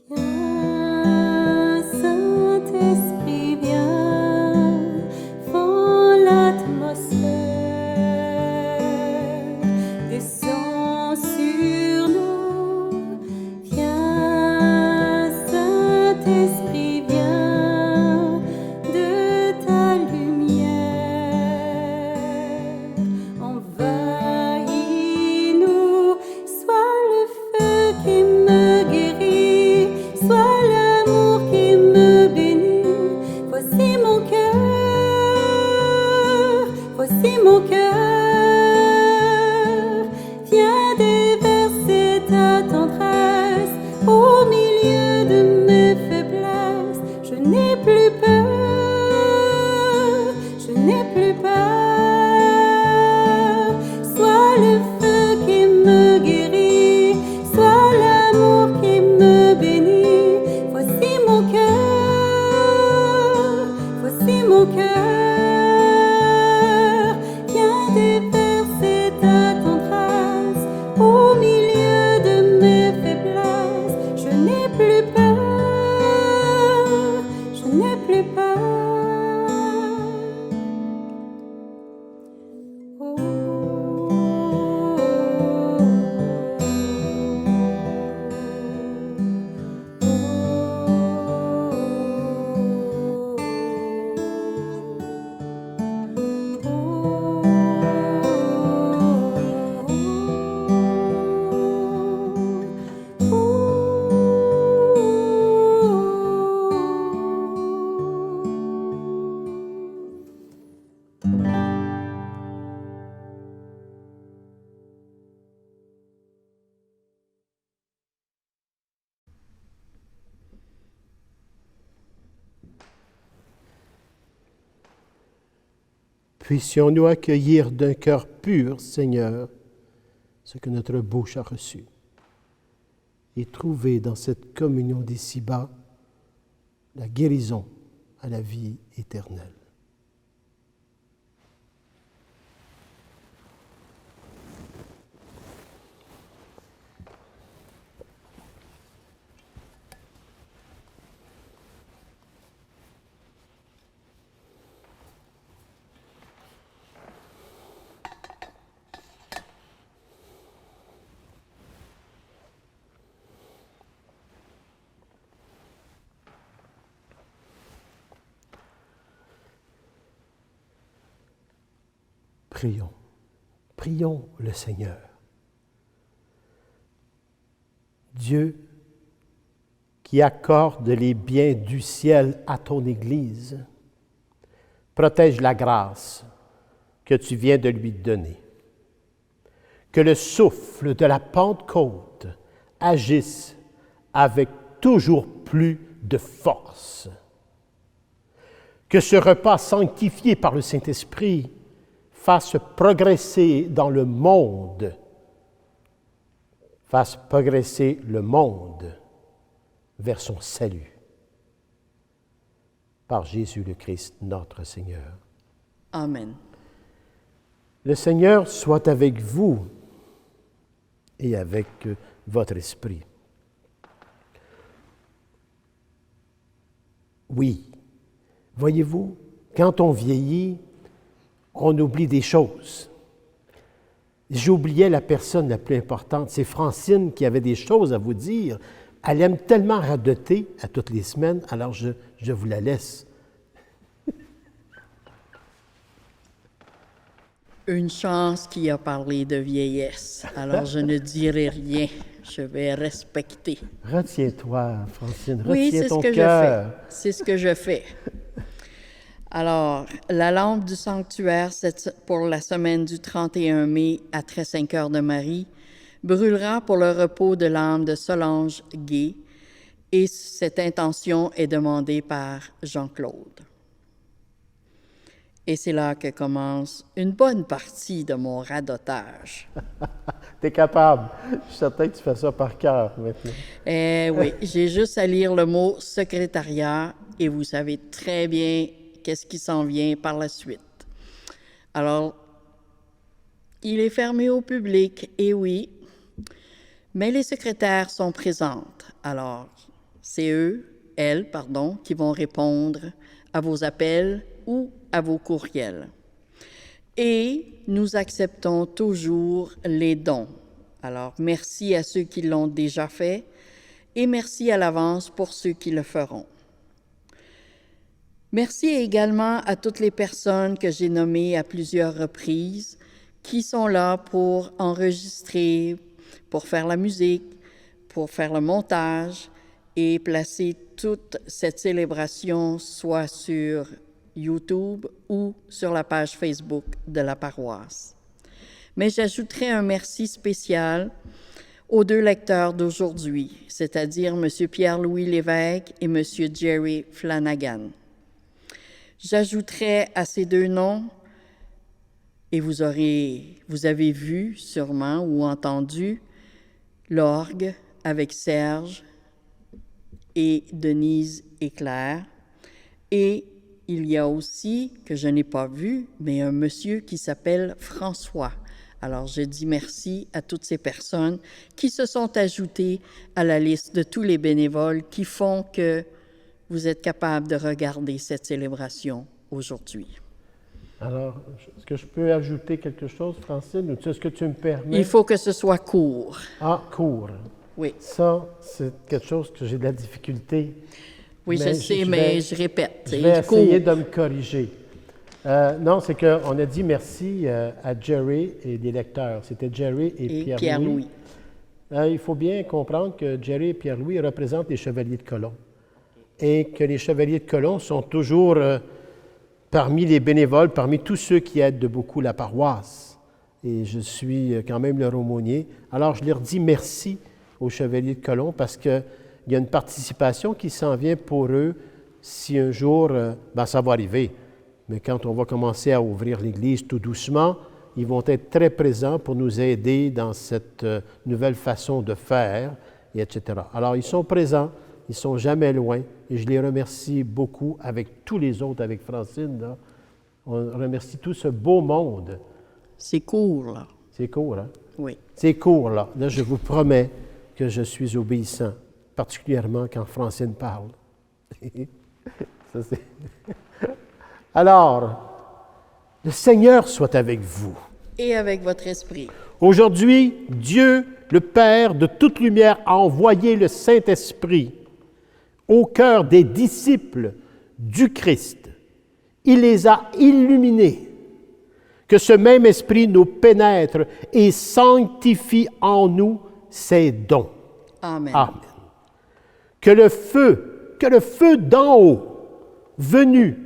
Viens, Saint-Esprit, viens, fends l'atmosphère, descends sur nous. Viens, Saint-Esprit, viens, de ta lumière, envahis-nous. Sois le feu qui me guérit, sois l'amour qui me bénit. Voici mon cœur, voici mon cœur. Viens déverser ta tendresse au milieu de mes faiblesses. Je n'ai plus peur, je n'ai plus peur. Sois le feu qui me guérit, sois l'amour qui me bénit. Voici mon cœur, voici mon cœur. Viens déverser ta tendresse au milieu de mes faiblesses. Je n'ai plus peur, je n'ai plus peur. Puissions-nous accueillir d'un cœur pur, Seigneur, ce que notre bouche a reçu, et trouver dans cette communion d'ici-bas la guérison à la vie éternelle. Prions. Prions le Seigneur. Dieu qui accorde les biens du ciel à ton Église, protège la grâce que tu viens de lui donner. Que le souffle de la Pentecôte agisse avec toujours plus de force. Que ce repas sanctifié par le Saint-Esprit fasse progresser dans le monde, fasse progresser le monde vers son salut. Par Jésus le Christ, notre Seigneur. Amen. Le Seigneur soit avec vous et avec votre esprit. Oui, voyez-vous, quand on vieillit, on oublie des choses. J'oubliais la personne la plus importante, c'est Francine qui avait des choses à vous dire. Elle aime tellement radoter à toutes les semaines, alors je vous la laisse. Une chance qui a parlé de vieillesse, alors je ne dirai rien, je vais respecter. Retiens-toi, Francine, Oui, retiens c'est ton ce que cœur. je fais. C'est ce que je fais. Alors, la lampe du sanctuaire pour la semaine du 31 mai à 5 heures de Marie brûlera pour le repos de l'âme de Solange Gay et cette intention est demandée par Jean-Claude. Et c'est là que commence une bonne partie de mon radotage. T'es capable. Je suis certain que tu fais ça par cœur maintenant. Oui, j'ai juste à lire le mot « secrétariat » et vous savez très bien qu'est-ce qui s'en vient par la suite. Alors, il est fermé au public, et oui, mais les secrétaires sont présentes. Alors, c'est elles, qui vont répondre à vos appels ou à vos courriels. Et nous acceptons toujours les dons. Alors, merci à ceux qui l'ont déjà fait et merci à l'avance pour ceux qui le feront. Merci également à toutes les personnes que j'ai nommées à plusieurs reprises qui sont là pour enregistrer, pour faire la musique, pour faire le montage et placer toute cette célébration soit sur YouTube ou sur la page Facebook de la paroisse. Mais j'ajouterai un merci spécial aux deux lecteurs d'aujourd'hui, c'est-à-dire M. Pierre-Louis Lévesque et M. Jerry Flanagan. J'ajouterai à ces deux noms, et vous avez vu sûrement ou entendu l'orgue avec Serge et Denise et Claire, et il y a aussi, que je n'ai pas vu, mais un monsieur qui s'appelle François. Alors, je dis merci à toutes ces personnes qui se sont ajoutées à la liste de tous les bénévoles qui font que vous êtes capables de regarder cette célébration aujourd'hui. Alors, est-ce que je peux ajouter quelque chose, Francine, ou est-ce que tu me permets? Il faut que ce soit court. Ah, court. Oui. Ça, c'est quelque chose que j'ai de la difficulté. Oui, je sais, mais je répète. Je vais essayer de me corriger. Non, c'est qu'on a dit merci à Jerry et des lecteurs. C'était Jerry et Pierre-Louis. Il faut bien comprendre que Jerry et Pierre-Louis représentent les Chevaliers de Colomb. Et que les Chevaliers de Colomb sont toujours parmi les bénévoles, parmi tous ceux qui aident de beaucoup la paroisse. Et je suis quand même leur aumônier. Alors, je leur dis merci aux Chevaliers de Colomb parce qu'il y a une participation qui s'en vient pour eux si un jour, ça va arriver. Mais quand on va commencer à ouvrir l'Église tout doucement, ils vont être très présents pour nous aider dans cette nouvelle façon de faire, et etc. Alors, ils sont présents, ils ne sont jamais loin, et je les remercie beaucoup avec tous les autres, avec Francine. Là. On remercie tout ce beau monde. C'est court, là. C'est court, hein? Oui. C'est court, là. Là, je vous promets que je suis obéissant, particulièrement quand Francine parle. Ça, c'est... Alors, le Seigneur soit avec vous. Et avec votre esprit. Aujourd'hui, Dieu, le Père de toute lumière, a envoyé le Saint-Esprit au cœur des disciples du Christ. Il les a illuminés. que ce même esprit nous pénètre et sanctifie en nous ses dons. Amen. Amen. Que le feu d'en haut, venu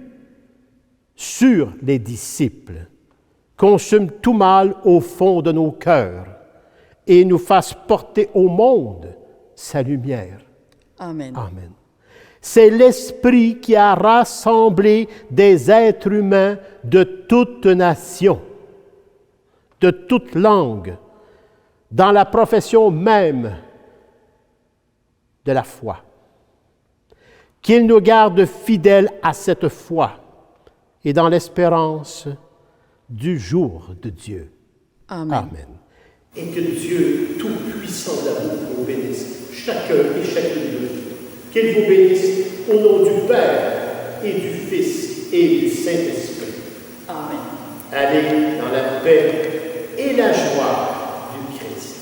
sur les disciples, consume tout mal au fond de nos cœurs et nous fasse porter au monde sa lumière. Amen. Amen. C'est l'Esprit qui a rassemblé des êtres humains de toute nation, de toute langue, dans la profession même de la foi. Qu'il nous garde fidèles à cette foi et dans l'espérance du jour de Dieu. Amen. Amen. Et que Dieu Tout-Puissant d'amour vous bénisse, chacun et chacune de vous. Qu'il vous bénisse au nom du Père et du Fils et du Saint-Esprit. Amen. Allez dans la paix et la joie du Christ.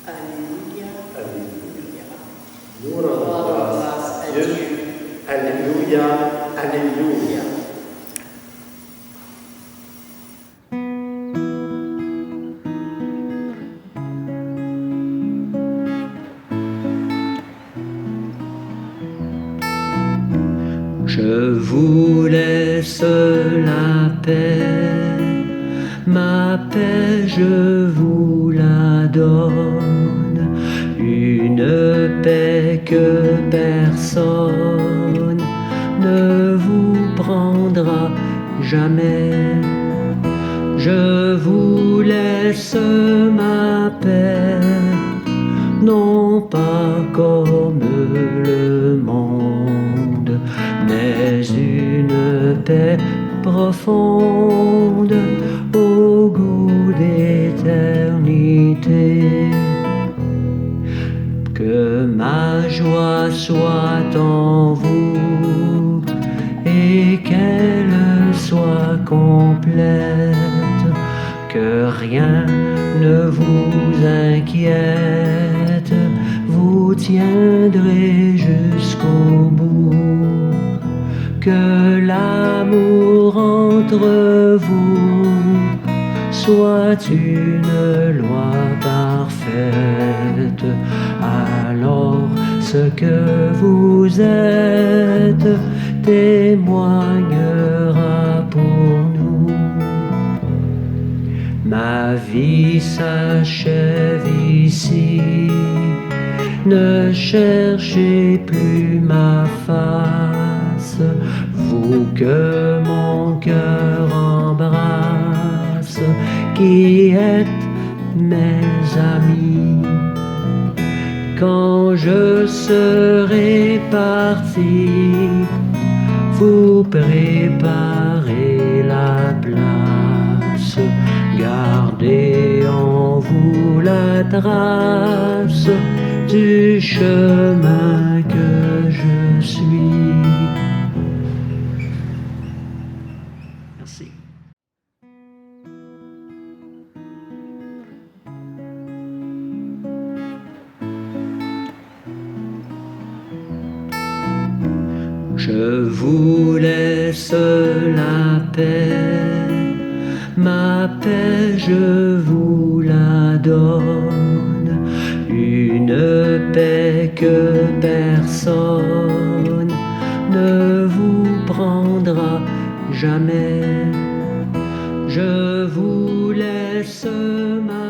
Alléluia. Alléluia. Nous rendons grâce à Dieu. Alléluia. Alléluia. Je vous laisse la paix, ma paix je vous la donne, une paix que personne ne vous prendra jamais. Je vous laisse ma paix, non pas comme le monde, mais une paix profonde au goût d'éternité. Que ma joie soit en vous et qu'elle soit complète, que rien ne vous inquiète, vous tiendrez jusqu'au bout. Que l'amour entre vous soit une loi parfaite, alors ce que vous êtes témoignera pour nous. Ma vie s'achève ici, ne cherchez plus ma face, vous que mon cœur embrasse, qui êtes mes amis. Quand je serai parti, vous préparez la place, gardez en vous la trace du chemin que je suis. Merci. Je vous laisse la paix, ma paix je vous la donne, une paix que personne ne vous prendra jamais. Je vous laisse ma